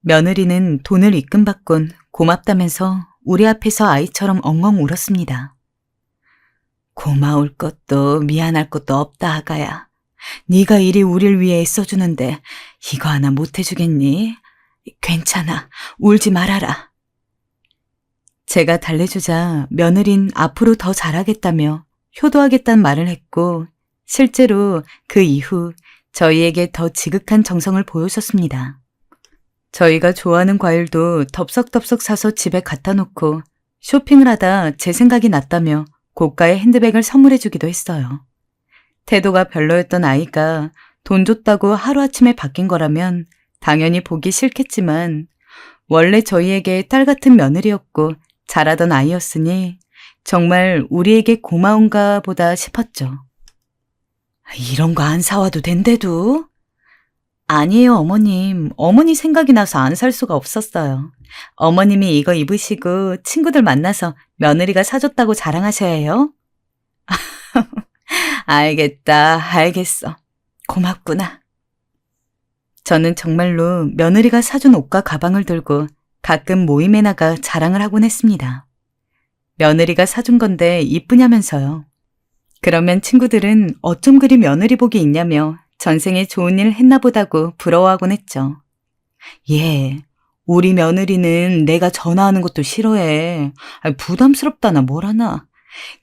며느리는 돈을 입금받곤 고맙다면서 우리 앞에서 아이처럼 엉엉 울었습니다. 고마울 것도 미안할 것도 없다 아가야. 네가 이리 우릴 위해 애써주는데 이거 하나 못해주겠니? 괜찮아, 울지 말아라. 제가 달래주자 며느린 앞으로 더 잘하겠다며 효도하겠다는 말을 했고 실제로 그 이후 저희에게 더 지극한 정성을 보여줬습니다. 저희가 좋아하는 과일도 덥석덥석 사서 집에 갖다 놓고 쇼핑을 하다 제 생각이 났다며 고가의 핸드백을 선물해주기도 했어요. 태도가 별로였던 아이가 돈 줬다고 하루아침에 바뀐 거라면 당연히 보기 싫겠지만 원래 저희에게 딸 같은 며느리였고 잘하던 아이였으니 정말 우리에게 고마운가 보다 싶었죠. 이런 거 안 사와도 된대도? 아니에요, 어머님. 어머니 생각이 나서 안 살 수가 없었어요. 어머님이 이거 입으시고 친구들 만나서 며느리가 사줬다고 자랑하셔야 해요. 알겠다, 알겠어. 고맙구나. 저는 정말로 며느리가 사준 옷과 가방을 들고 가끔 모임에 나가 자랑을 하곤 했습니다. 며느리가 사준 건데 이쁘냐면서요. 그러면 친구들은 어쩜 그리 며느리 복이 있냐며 전생에 좋은 일 했나 보다고 부러워하곤 했죠. 예, 우리 며느리는 내가 전화하는 것도 싫어해. 부담스럽다나 뭐라나.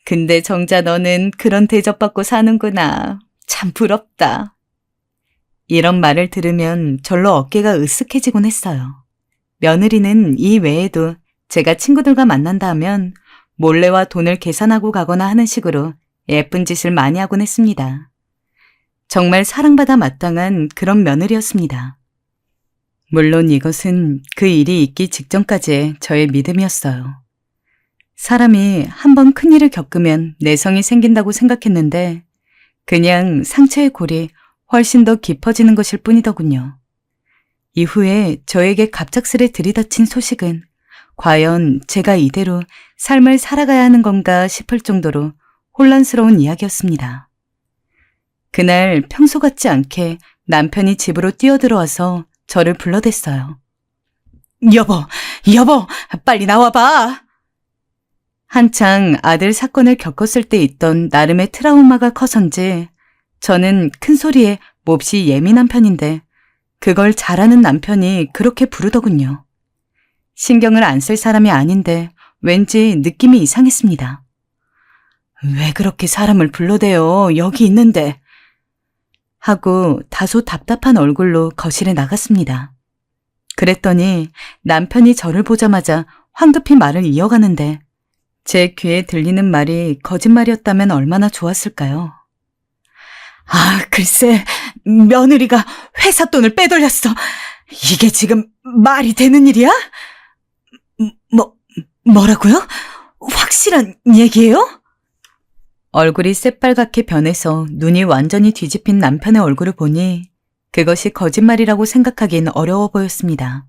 근데 정작 너는 그런 대접받고 사는구나. 참 부럽다. 이런 말을 들으면 절로 어깨가 으쓱해지곤 했어요. 며느리는 이 외에도 제가 친구들과 만난다 하면 몰래와 돈을 계산하고 가거나 하는 식으로 예쁜 짓을 많이 하곤 했습니다. 정말 사랑받아 마땅한 그런 며느리였습니다. 물론 이것은 그 일이 있기 직전까지의 저의 믿음이었어요. 사람이 한번 큰일을 겪으면 내성이 생긴다고 생각했는데 그냥 상처의 골이 훨씬 더 깊어지는 것일 뿐이더군요. 이후에 저에게 갑작스레 들이닥친 소식은 과연 제가 이대로 삶을 살아가야 하는 건가 싶을 정도로 혼란스러운 이야기였습니다. 그날 평소 같지 않게 남편이 집으로 뛰어들어와서 저를 불러댔어요. 여보, 빨리 나와봐. 한창 아들 사건을 겪었을 때 있던 나름의 트라우마가 커서인지 저는 큰 소리에 몹시 예민한 편인데 그걸 잘하는 남편이 그렇게 부르더군요. 신경을 안 쓸 사람이 아닌데 왠지 느낌이 이상했습니다. 왜 그렇게 사람을 불러대요? 여기 있는데. 하고 다소 답답한 얼굴로 거실에 나갔습니다. 그랬더니 남편이 저를 보자마자 황급히 말을 이어가는데 제 귀에 들리는 말이 거짓말이었다면 얼마나 좋았을까요? 아, 글쎄, 며느리가 회사 돈을 빼돌렸어. 이게 지금 말이 되는 일이야? 뭐라고요? 확실한 얘기예요? 얼굴이 새빨갛게 변해서 눈이 완전히 뒤집힌 남편의 얼굴을 보니 그것이 거짓말이라고 생각하긴 어려워 보였습니다.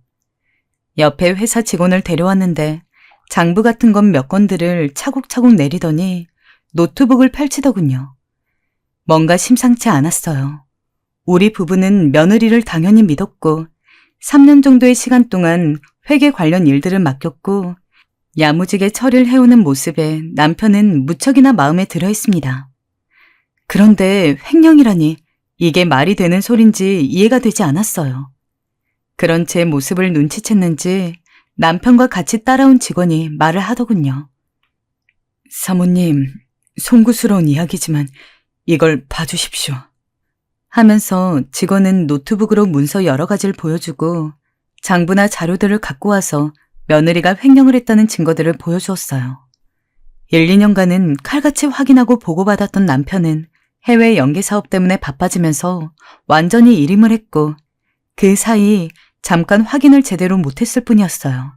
옆에 회사 직원을 데려왔는데 장부 같은 것 몇 건들을 차곡차곡 내리더니 노트북을 펼치더군요. 뭔가 심상치 않았어요. 우리 부부는 며느리를 당연히 믿었고 3년 정도의 시간 동안 회계 관련 일들을 맡겼고 야무지게 처리를 해오는 모습에 남편은 무척이나 마음에 들어 했습니다. 그런데 횡령이라니 이게 말이 되는 소린지 이해가 되지 않았어요. 그런 제 모습을 눈치챘는지 남편과 같이 따라온 직원이 말을 하더군요. 사모님, 송구스러운 이야기지만 이걸 봐주십시오. 하면서 직원은 노트북으로 문서 여러 가지를 보여주고 장부나 자료들을 갖고 와서 며느리가 횡령을 했다는 증거들을 보여주었어요. 1, 2년간은 칼같이 확인하고 보고받았던 남편은 해외 연계 사업 때문에 바빠지면서 완전히 일임을 했고 그 사이 잠깐 확인을 제대로 못했을 뿐이었어요.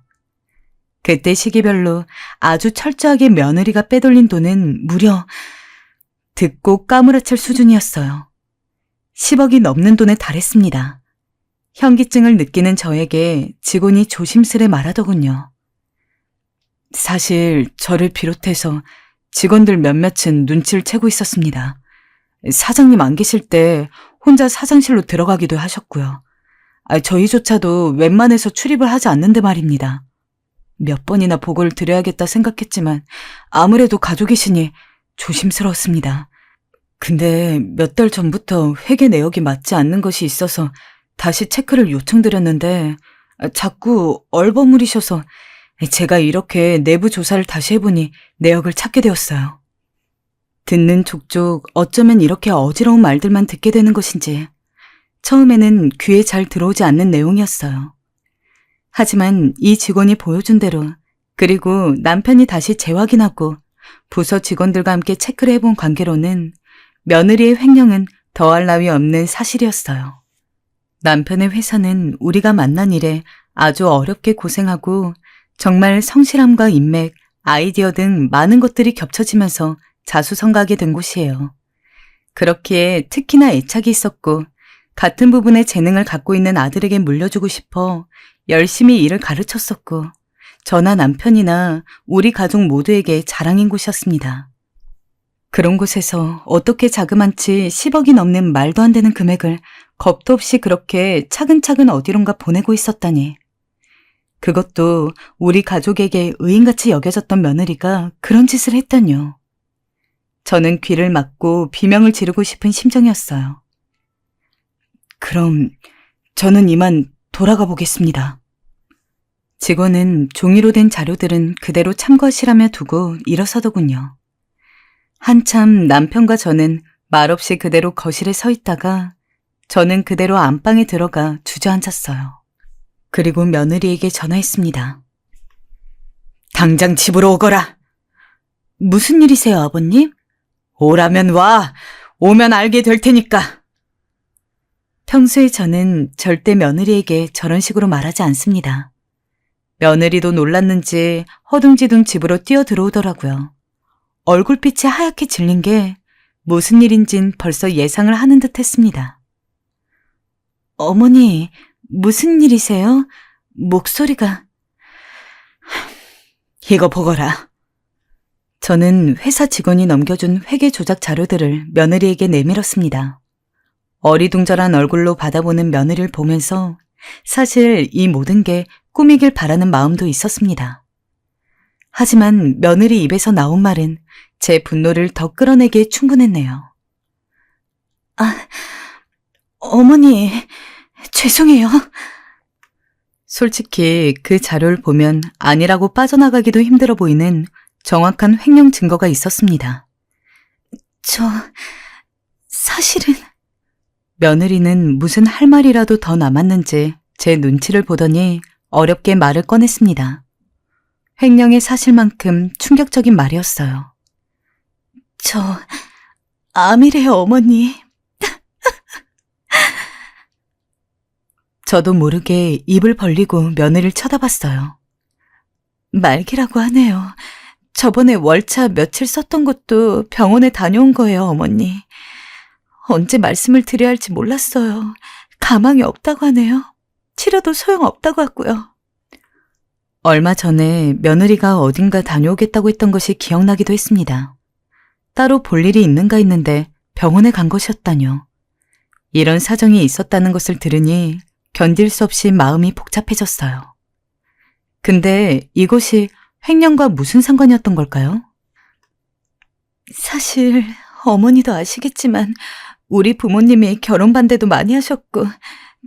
그때 시기별로 아주 철저하게 며느리가 빼돌린 돈은 무려 듣고 까무라칠 수준이었어요. 10억이 넘는 돈에 달했습니다. 현기증을 느끼는 저에게 직원이 조심스레 말하더군요. 사실 저를 비롯해서 직원들 몇몇은 눈치를 채고 있었습니다. 사장님 안 계실 때 혼자 사장실로 들어가기도 하셨고요. 저희조차도 웬만해서 출입을 하지 않는데 말입니다. 몇 번이나 보고를 드려야겠다 생각했지만 아무래도 가족이시니 조심스러웠습니다. 근데 몇 달 전부터 회계 내역이 맞지 않는 것이 있어서 다시 체크를 요청드렸는데 자꾸 얼버무리셔서 제가 이렇게 내부 조사를 다시 해보니 내역을 찾게 되었어요. 듣는 족족 어쩌면 이렇게 어지러운 말들만 듣게 되는 것인지 처음에는 귀에 잘 들어오지 않는 내용이었어요. 하지만 이 직원이 보여준 대로 그리고 남편이 다시 재확인하고 부서 직원들과 함께 체크를 해본 관계로는 며느리의 횡령은 더할 나위 없는 사실이었어요. 남편의 회사는 우리가 만난 일에 아주 어렵게 고생하고 정말 성실함과 인맥, 아이디어 등 많은 것들이 겹쳐지면서 자수성가하게 된 곳이에요. 그렇기에 특히나 애착이 있었고 같은 부분의 재능을 갖고 있는 아들에게 물려주고 싶어 열심히 일을 가르쳤었고 저나 남편이나 우리 가족 모두에게 자랑인 곳이었습니다. 그런 곳에서 어떻게 자그만치 10억이 넘는 말도 안 되는 금액을 겁도 없이 그렇게 차근차근 어디론가 보내고 있었다니. 그것도 우리 가족에게 의인같이 여겨졌던 며느리가 그런 짓을 했다뇨. 저는 귀를 막고 비명을 지르고 싶은 심정이었어요. 그럼 저는 이만 돌아가 보겠습니다. 직원은 종이로 된 자료들은 그대로 참고하시라며 두고 일어서더군요. 한참 남편과 저는 말없이 그대로 거실에 서 있다가 저는 그대로 안방에 들어가 주저앉았어요. 그리고 며느리에게 전화했습니다. 당장 집으로 오거라. 무슨 일이세요, 아버님? 오라면 와. 오면 알게 될 테니까. 평소에 저는 절대 며느리에게 저런 식으로 말하지 않습니다. 며느리도 놀랐는지 허둥지둥 집으로 뛰어 들어오더라고요. 얼굴빛이 하얗게 질린 게 무슨 일인진 벌써 예상을 하는 듯 했습니다. 어머니, 무슨 일이세요? 목소리가... 이거 보거라. 저는 회사 직원이 넘겨준 회계 조작 자료들을 며느리에게 내밀었습니다. 어리둥절한 얼굴로 받아보는 며느리를 보면서 사실 이 모든 게 꿈이길 바라는 마음도 있었습니다. 하지만 며느리 입에서 나온 말은 제 분노를 더 끌어내기에 충분했네요. 어머니, 죄송해요. 솔직히 그 자료를 보면 아니라고 빠져나가기도 힘들어 보이는 정확한 횡령 증거가 있었습니다. 사실은... 며느리는 무슨 할 말이라도 더 남았는지 제 눈치를 보더니 어렵게 말을 꺼냈습니다. 횡령의 사실만큼 충격적인 말이었어요. 아미래요, 어머니. 저도 모르게 입을 벌리고 며느리를 쳐다봤어요. 말기라고 하네요. 저번에 월차 며칠 썼던 것도 병원에 다녀온 거예요, 어머니. 언제 말씀을 드려야 할지 몰랐어요. 가망이 없다고 하네요. 치료도 소용없다고 하고요. 얼마 전에 며느리가 어딘가 다녀오겠다고 했던 것이 기억나기도 했습니다. 따로 볼 일이 있는가 했는데 병원에 간 것이었다뇨. 이런 사정이 있었다는 것을 들으니 견딜 수 없이 마음이 복잡해졌어요. 근데 이것이 횡령과 무슨 상관이었던 걸까요? 사실 어머니도 아시겠지만 우리 부모님이 결혼 반대도 많이 하셨고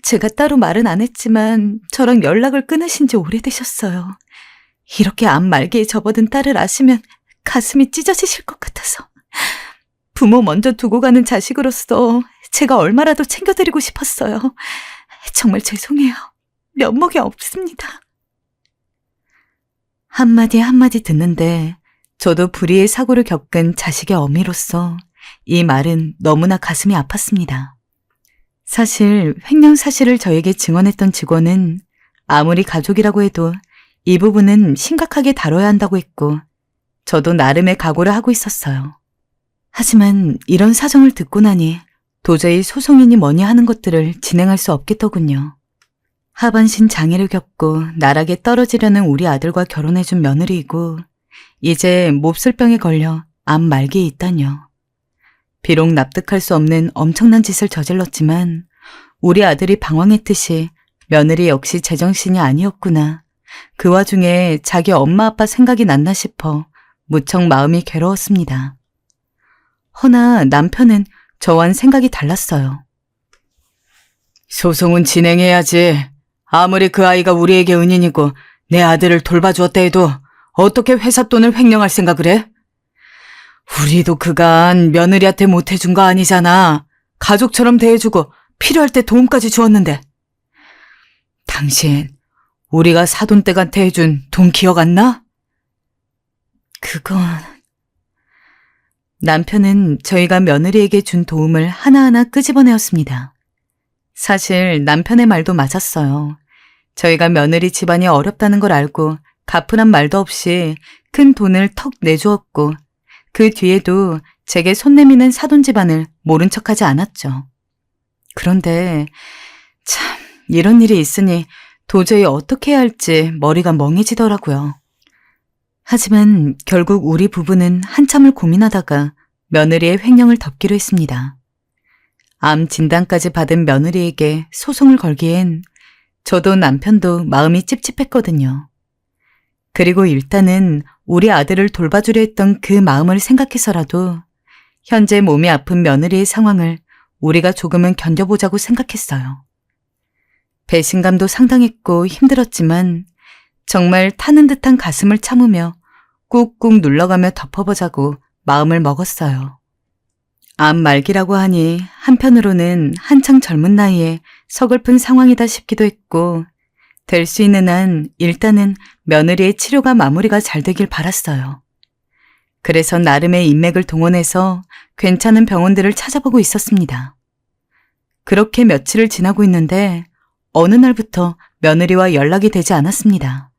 제가 따로 말은 안 했지만 저랑 연락을 끊으신 지 오래되셨어요. 이렇게 암 말기에 접어든 딸을 아시면 가슴이 찢어지실 것 같아서 부모 먼저 두고 가는 자식으로서 제가 얼마라도 챙겨드리고 싶었어요. 정말 죄송해요. 면목이 없습니다. 한마디 한마디 듣는데 저도 불의의 사고를 겪은 자식의 어미로서 이 말은 너무나 가슴이 아팠습니다. 사실 횡령 사실을 저에게 증언했던 직원은 아무리 가족이라고 해도 이 부분은 심각하게 다뤄야 한다고 했고 저도 나름의 각오를 하고 있었어요. 하지만 이런 사정을 듣고 나니 도저히 소송이니 뭐니 하는 것들을 진행할 수 없겠더군요. 하반신 장애를 겪고 나락에 떨어지려는 우리 아들과 결혼해준 며느리이고 이제 몹쓸병에 걸려 암 말기에 있다뇨. 비록 납득할 수 없는 엄청난 짓을 저질렀지만 우리 아들이 방황했듯이 며느리 역시 제정신이 아니었구나. 그 와중에 자기 엄마 아빠 생각이 났나 싶어 무척 마음이 괴로웠습니다. 허나 남편은 저와는 생각이 달랐어요. 소송은 진행해야지. 아무리 그 아이가 우리에게 은인이고 내 아들을 돌봐주었다 해도 어떻게 회사 돈을 횡령할 생각을 해? 우리도 그간 며느리한테 못해준 거 아니잖아. 가족처럼 대해주고 필요할 때 도움까지 주었는데. 당신, 우리가 사돈댁한테 해준 돈 기억 안 나? 그건... 남편은 저희가 며느리에게 준 도움을 하나하나 끄집어내었습니다. 사실 남편의 말도 맞았어요. 저희가 며느리 집안이 어렵다는 걸 알고 가뿐한 말도 없이 큰 돈을 턱 내주었고 그 뒤에도 제게 손 내미는 사돈 집안을 모른 척하지 않았죠. 그런데 참 이런 일이 있으니 도저히 어떻게 해야 할지 머리가 멍해지더라고요. 하지만 결국 우리 부부는 한참을 고민하다가 며느리의 횡령을 덮기로 했습니다. 암 진단까지 받은 며느리에게 소송을 걸기엔 저도 남편도 마음이 찝찝했거든요. 그리고 일단은 우리 아들을 돌봐주려 했던 그 마음을 생각해서라도 현재 몸이 아픈 며느리의 상황을 우리가 조금은 견뎌보자고 생각했어요. 배신감도 상당했고 힘들었지만 정말 타는 듯한 가슴을 참으며 꾹꾹 눌러가며 덮어보자고 마음을 먹었어요. 암 말기라고 하니 한편으로는 한창 젊은 나이에 서글픈 상황이다 싶기도 했고 될 수 있는 한 일단은 며느리의 치료가 마무리가 잘 되길 바랐어요. 그래서 나름의 인맥을 동원해서 괜찮은 병원들을 찾아보고 있었습니다. 그렇게 며칠을 지나고 있는데 어느 날부터 며느리와 연락이 되지 않았습니다.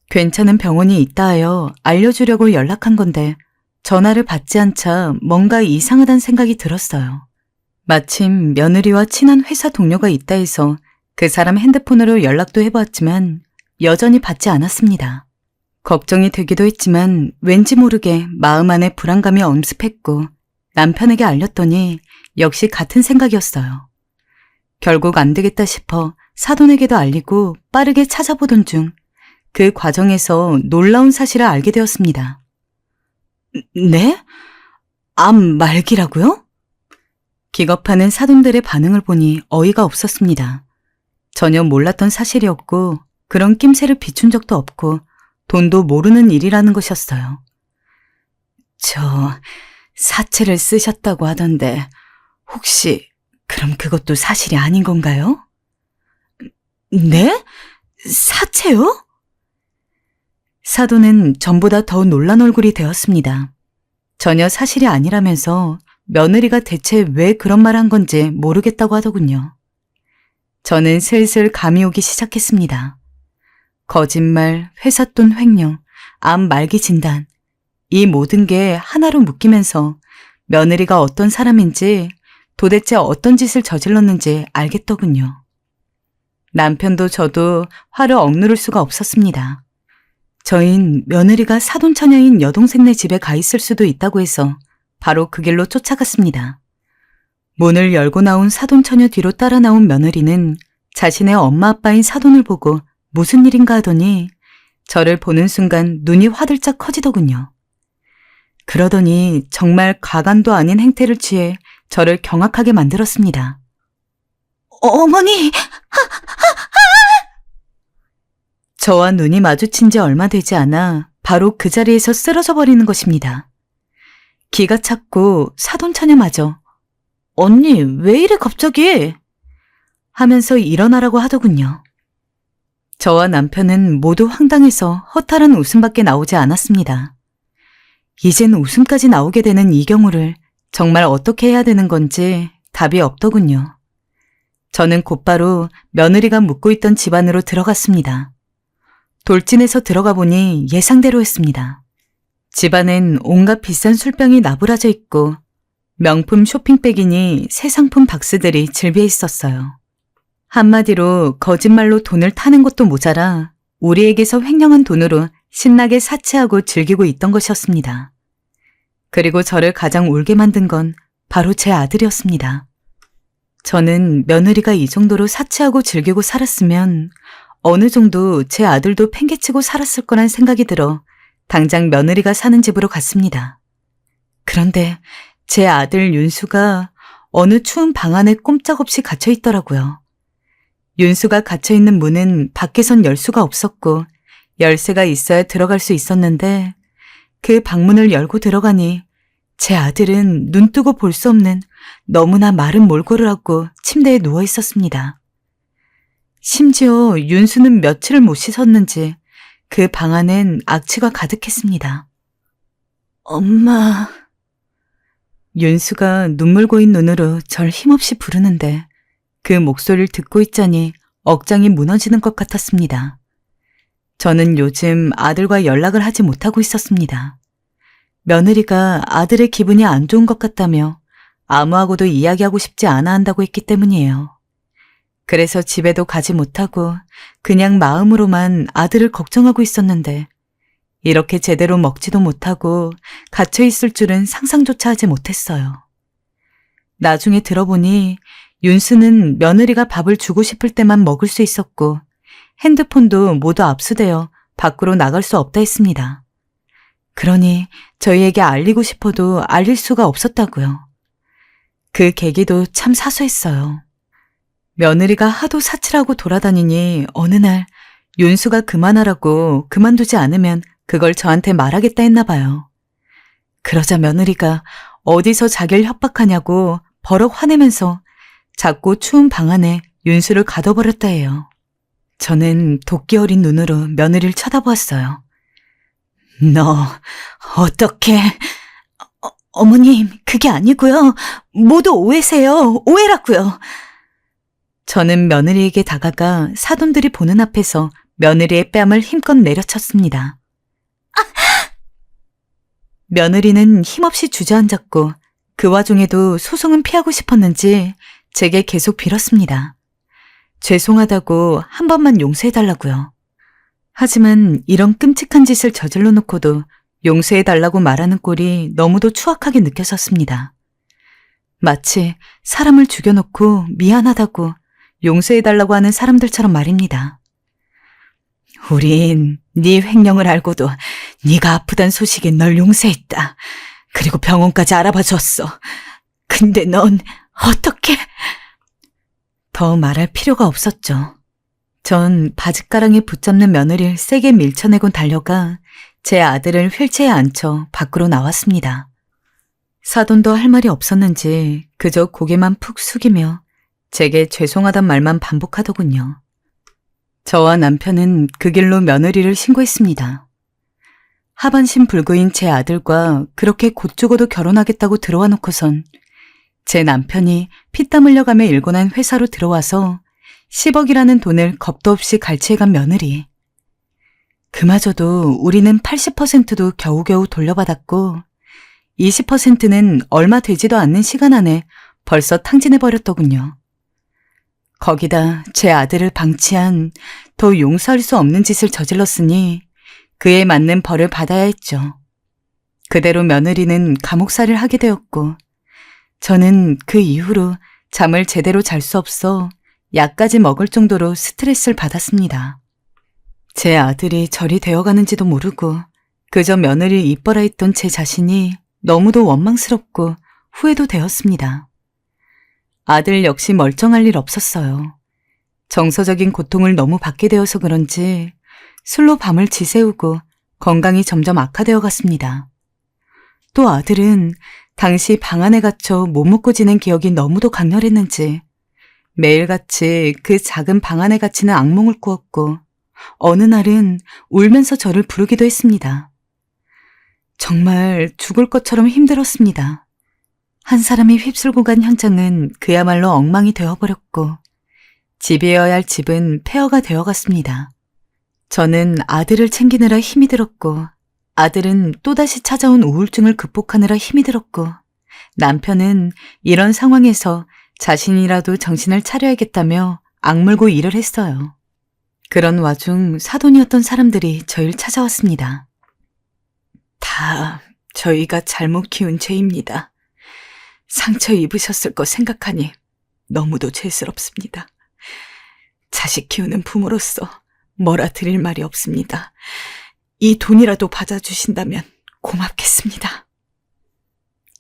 괜찮은 병원이 있다 하여 알려주려고 연락한 건데 전화를 받지 않자 뭔가 이상하다는 생각이 들었어요. 마침 며느리와 친한 회사 동료가 있다 해서 그 사람 핸드폰으로 연락도 해보았지만 여전히 받지 않았습니다. 걱정이 되기도 했지만 왠지 모르게 마음 안에 불안감이 엄습했고 남편에게 알렸더니 역시 같은 생각이었어요. 결국 안 되겠다 싶어 사돈에게도 알리고 빠르게 찾아보던 중 그 과정에서 놀라운 사실을 알게 되었습니다. 네? 암 말기라고요? 기겁하는 사돈들의 반응을 보니 어이가 없었습니다. 전혀 몰랐던 사실이었고 그런 낌새를 비춘 적도 없고 돈도 모르는 일이라는 것이었어요. 저 사채를 쓰셨다고 하던데 혹시 그럼 그것도 사실이 아닌 건가요? 네? 사채요? 사돈은 전보다 더 놀란 얼굴이 되었습니다. 전혀 사실이 아니라면서 며느리가 대체 왜 그런 말을 한 건지 모르겠다고 하더군요. 저는 슬슬 감이 오기 시작했습니다. 거짓말, 회삿돈 횡령, 암 말기 진단, 이 모든 게 하나로 묶이면서 며느리가 어떤 사람인지 도대체 어떤 짓을 저질렀는지 알겠더군요. 남편도 저도 화를 억누를 수가 없었습니다. 저흰 며느리가 사돈처녀인 여동생네 집에 가 있을 수도 있다고 해서 바로 그 길로 쫓아갔습니다. 문을 열고 나온 사돈처녀 뒤로 따라 나온 며느리는 자신의 엄마 아빠인 사돈을 보고 무슨 일인가 하더니 저를 보는 순간 눈이 화들짝 커지더군요. 그러더니 정말 가관도 아닌 행태를 취해 저를 경악하게 만들었습니다. 어머니! 저와 눈이 마주친 지 얼마 되지 않아 바로 그 자리에서 쓰러져 버리는 것입니다. 기가 찼고 사돈처녀마저 언니 왜 이래 갑자기? 하면서 일어나라고 하더군요. 저와 남편은 모두 황당해서 허탈한 웃음밖에 나오지 않았습니다. 이젠 웃음까지 나오게 되는 이 경우를 정말 어떻게 해야 되는 건지 답이 없더군요. 저는 곧바로 며느리가 묵고 있던 집 안으로 들어갔습니다. 돌진해서 들어가 보니 예상대로 했습니다. 집 안엔 온갖 비싼 술병이 나부라져 있고 명품 쇼핑백이니 새 상품 박스들이 즐비해 있었어요. 한마디로 거짓말로 돈을 타는 것도 모자라 우리에게서 횡령한 돈으로 신나게 사치하고 즐기고 있던 것이었습니다. 그리고 저를 가장 울게 만든 건 바로 제 아들이었습니다. 저는 며느리가 이 정도로 사치하고 즐기고 살았으면 어느 정도 제 아들도 팽개치고 살았을 거란 생각이 들어 당장 며느리가 사는 집으로 갔습니다. 그런데 제 아들 윤수가 어느 추운 방 안에 꼼짝없이 갇혀 있더라고요. 윤수가 갇혀있는 문은 밖에선 열 수가 없었고 열쇠가 있어야 들어갈 수 있었는데 그 방문을 열고 들어가니 제 아들은 눈 뜨고 볼 수 없는 너무나 마른 몰골을 하고 침대에 누워 있었습니다. 심지어 윤수는 며칠을 못 씻었는지 그 방 안엔 악취가 가득했습니다. 엄마... 윤수가 눈물 고인 눈으로 절 힘없이 부르는데 그 목소리를 듣고 있자니 억장이 무너지는 것 같았습니다. 저는 요즘 아들과 연락을 하지 못하고 있었습니다. 며느리가 아들의 기분이 안 좋은 것 같다며 아무하고도 이야기하고 싶지 않아 한다고 했기 때문이에요. 그래서 집에도 가지 못하고 그냥 마음으로만 아들을 걱정하고 있었는데 이렇게 제대로 먹지도 못하고 갇혀 있을 줄은 상상조차 하지 못했어요. 나중에 들어보니 윤수는 며느리가 밥을 주고 싶을 때만 먹을 수 있었고 핸드폰도 모두 압수되어 밖으로 나갈 수 없다 했습니다. 그러니 저희에게 알리고 싶어도 알릴 수가 없었다고요. 그 계기도 참 사소했어요. 며느리가 하도 사치라고 돌아다니니 어느 날 윤수가 그만하라고 그만두지 않으면 그걸 저한테 말하겠다 했나 봐요. 그러자 며느리가 어디서 자기를 협박하냐고 버럭 화내면서 작고 추운 방 안에 윤수를 가둬버렸다 해요. 저는 도끼 어린 눈으로 며느리를 쳐다보았어요. 너 어떻게... 어머님, 그게 아니고요. 모두 오해세요. 오해라고요. 저는 며느리에게 다가가 사돈들이 보는 앞에서 며느리의 뺨을 힘껏 내려쳤습니다. 며느리는 힘없이 주저앉았고 그 와중에도 소송은 피하고 싶었는지 제게 계속 빌었습니다. 죄송하다고 한 번만 용서해달라고요. 하지만 이런 끔찍한 짓을 저질러 놓고도 용서해달라고 말하는 꼴이 너무도 추악하게 느껴졌습니다. 마치 사람을 죽여놓고 미안하다고 용서해달라고 하는 사람들처럼 말입니다. 우린 네 횡령을 알고도 네가 아프단 소식에 널 용서했다. 그리고 병원까지 알아봐 줬어. 근데 넌 어떻게... 더 말할 필요가 없었죠. 전 바짓가랑이 붙잡는 며느리를 세게 밀쳐내곤 달려가 제 아들을 휠체어에 앉혀 밖으로 나왔습니다. 사돈도 할 말이 없었는지 그저 고개만 푹 숙이며 제게 죄송하단 말만 반복하더군요. 저와 남편은 그 길로 며느리를 신고했습니다. 하반신 불구인 제 아들과 그렇게 곧 죽어도 결혼하겠다고 들어와 놓고선 제 남편이 피땀 흘려가며 일고 난 회사로 들어와서 10억이라는 돈을 겁도 없이 갈취해간 며느리. 그마저도 우리는 80%도 겨우겨우 돌려받았고 20%는 얼마 되지도 않는 시간 안에 벌써 탕진해버렸더군요. 거기다 제 아들을 방치한 더 용서할 수 없는 짓을 저질렀으니 그에 맞는 벌을 받아야 했죠. 그대로 며느리는 감옥살이를 하게 되었고 저는 그 이후로 잠을 제대로 잘 수 없어 약까지 먹을 정도로 스트레스를 받았습니다. 제 아들이 절이 되어가는지도 모르고 그저 며느리를 이뻐라 했던 제 자신이 너무도 원망스럽고 후회도 되었습니다. 아들 역시 멀쩡할 일 없었어요. 정서적인 고통을 너무 받게 되어서 그런지 술로 밤을 지새우고 건강이 점점 악화되어 갔습니다. 또 아들은 당시 방 안에 갇혀 못 먹고 지낸 기억이 너무도 강렬했는지 매일같이 그 작은 방 안에 갇히는 악몽을 꾸었고 어느 날은 울면서 저를 부르기도 했습니다. 정말 죽을 것처럼 힘들었습니다. 한 사람이 휩쓸고 간 현장은 그야말로 엉망이 되어버렸고 집이어야 할 집은 폐허가 되어갔습니다. 저는 아들을 챙기느라 힘이 들었고 아들은 또다시 찾아온 우울증을 극복하느라 힘이 들었고 남편은 이런 상황에서 자신이라도 정신을 차려야겠다며 악물고 일을 했어요. 그런 와중 사돈이었던 사람들이 저를 찾아왔습니다. 다 저희가 잘못 키운 죄입니다. 상처 입으셨을 거 생각하니 너무도 죄스럽습니다. 자식 키우는 부모로서 뭐라 드릴 말이 없습니다. 이 돈이라도 받아주신다면 고맙겠습니다.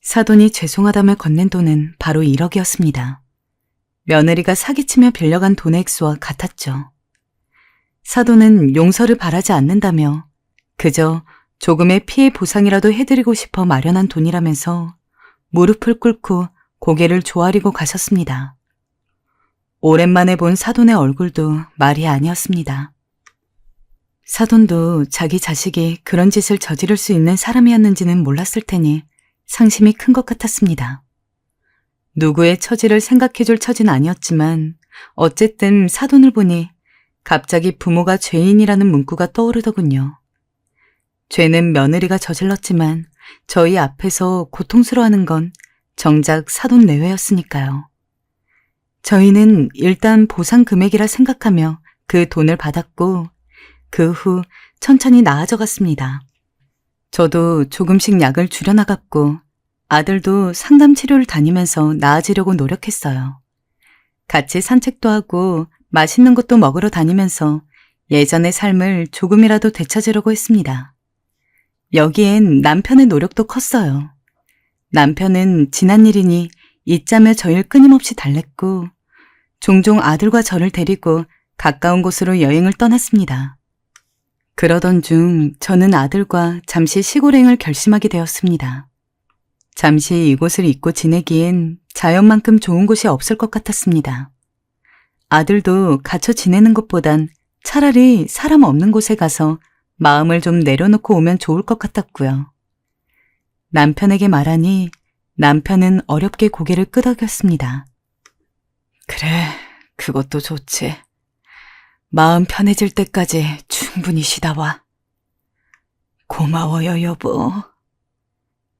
사돈이 죄송하다며 건넨 돈은 바로 1억이었습니다. 며느리가 사기치며 빌려간 돈의 액수와 같았죠. 사돈은 용서를 바라지 않는다며 그저 조금의 피해 보상이라도 해드리고 싶어 마련한 돈이라면서 무릎을 꿇고 고개를 조아리고 가셨습니다. 오랜만에 본 사돈의 얼굴도 말이 아니었습니다. 사돈도 자기 자식이 그런 짓을 저지를 수 있는 사람이었는지는 몰랐을 테니 상심이 큰 것 같았습니다. 누구의 처지를 생각해줄 처지는 아니었지만 어쨌든 사돈을 보니 갑자기 부모가 죄인이라는 문구가 떠오르더군요. 죄는 며느리가 저질렀지만 저희 앞에서 고통스러워하는 건 정작 사돈 내외였으니까요. 저희는 일단 보상 금액이라 생각하며 그 돈을 받았고 그 후 천천히 나아져 갔습니다. 저도 조금씩 약을 줄여나갔고 아들도 상담 치료를 다니면서 나아지려고 노력했어요. 같이 산책도 하고 맛있는 것도 먹으러 다니면서 예전의 삶을 조금이라도 되찾으려고 했습니다. 여기엔 남편의 노력도 컸어요. 남편은 지난 일이니 잊자며 저희를 끊임없이 달랬고 종종 아들과 저를 데리고 가까운 곳으로 여행을 떠났습니다. 그러던 중 저는 아들과 잠시 시골행을 결심하게 되었습니다. 잠시 이곳을 잊고 지내기엔 자연만큼 좋은 곳이 없을 것 같았습니다. 아들도 갇혀 지내는 것보단 차라리 사람 없는 곳에 가서 마음을 좀 내려놓고 오면 좋을 것 같았고요. 남편에게 말하니 남편은 어렵게 고개를 끄덕였습니다. 그래, 그것도 좋지. 마음 편해질 때까지 충분히 쉬다 와. 고마워요, 여보.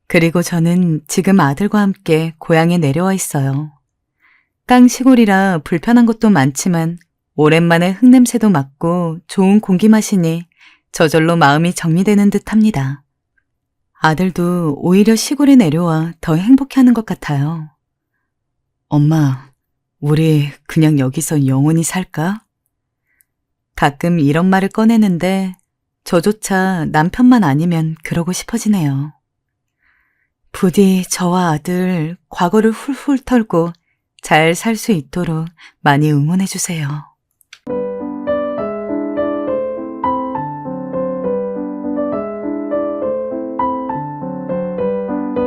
그리고 저는 지금 아들과 함께 고향에 내려와 있어요. 땅 시골이라 불편한 것도 많지만 오랜만에 흙냄새도 맡고 좋은 공기 마시니 저절로 마음이 정리되는 듯 합니다. 아들도 오히려 시골에 내려와 더 행복해하는 것 같아요. 엄마, 우리 그냥 여기서 영원히 살까? 가끔 이런 말을 꺼내는데 저조차 남편만 아니면 그러고 싶어지네요. 부디 저와 아들 과거를 훌훌 털고 잘 살 수 있도록 많이 응원해 주세요.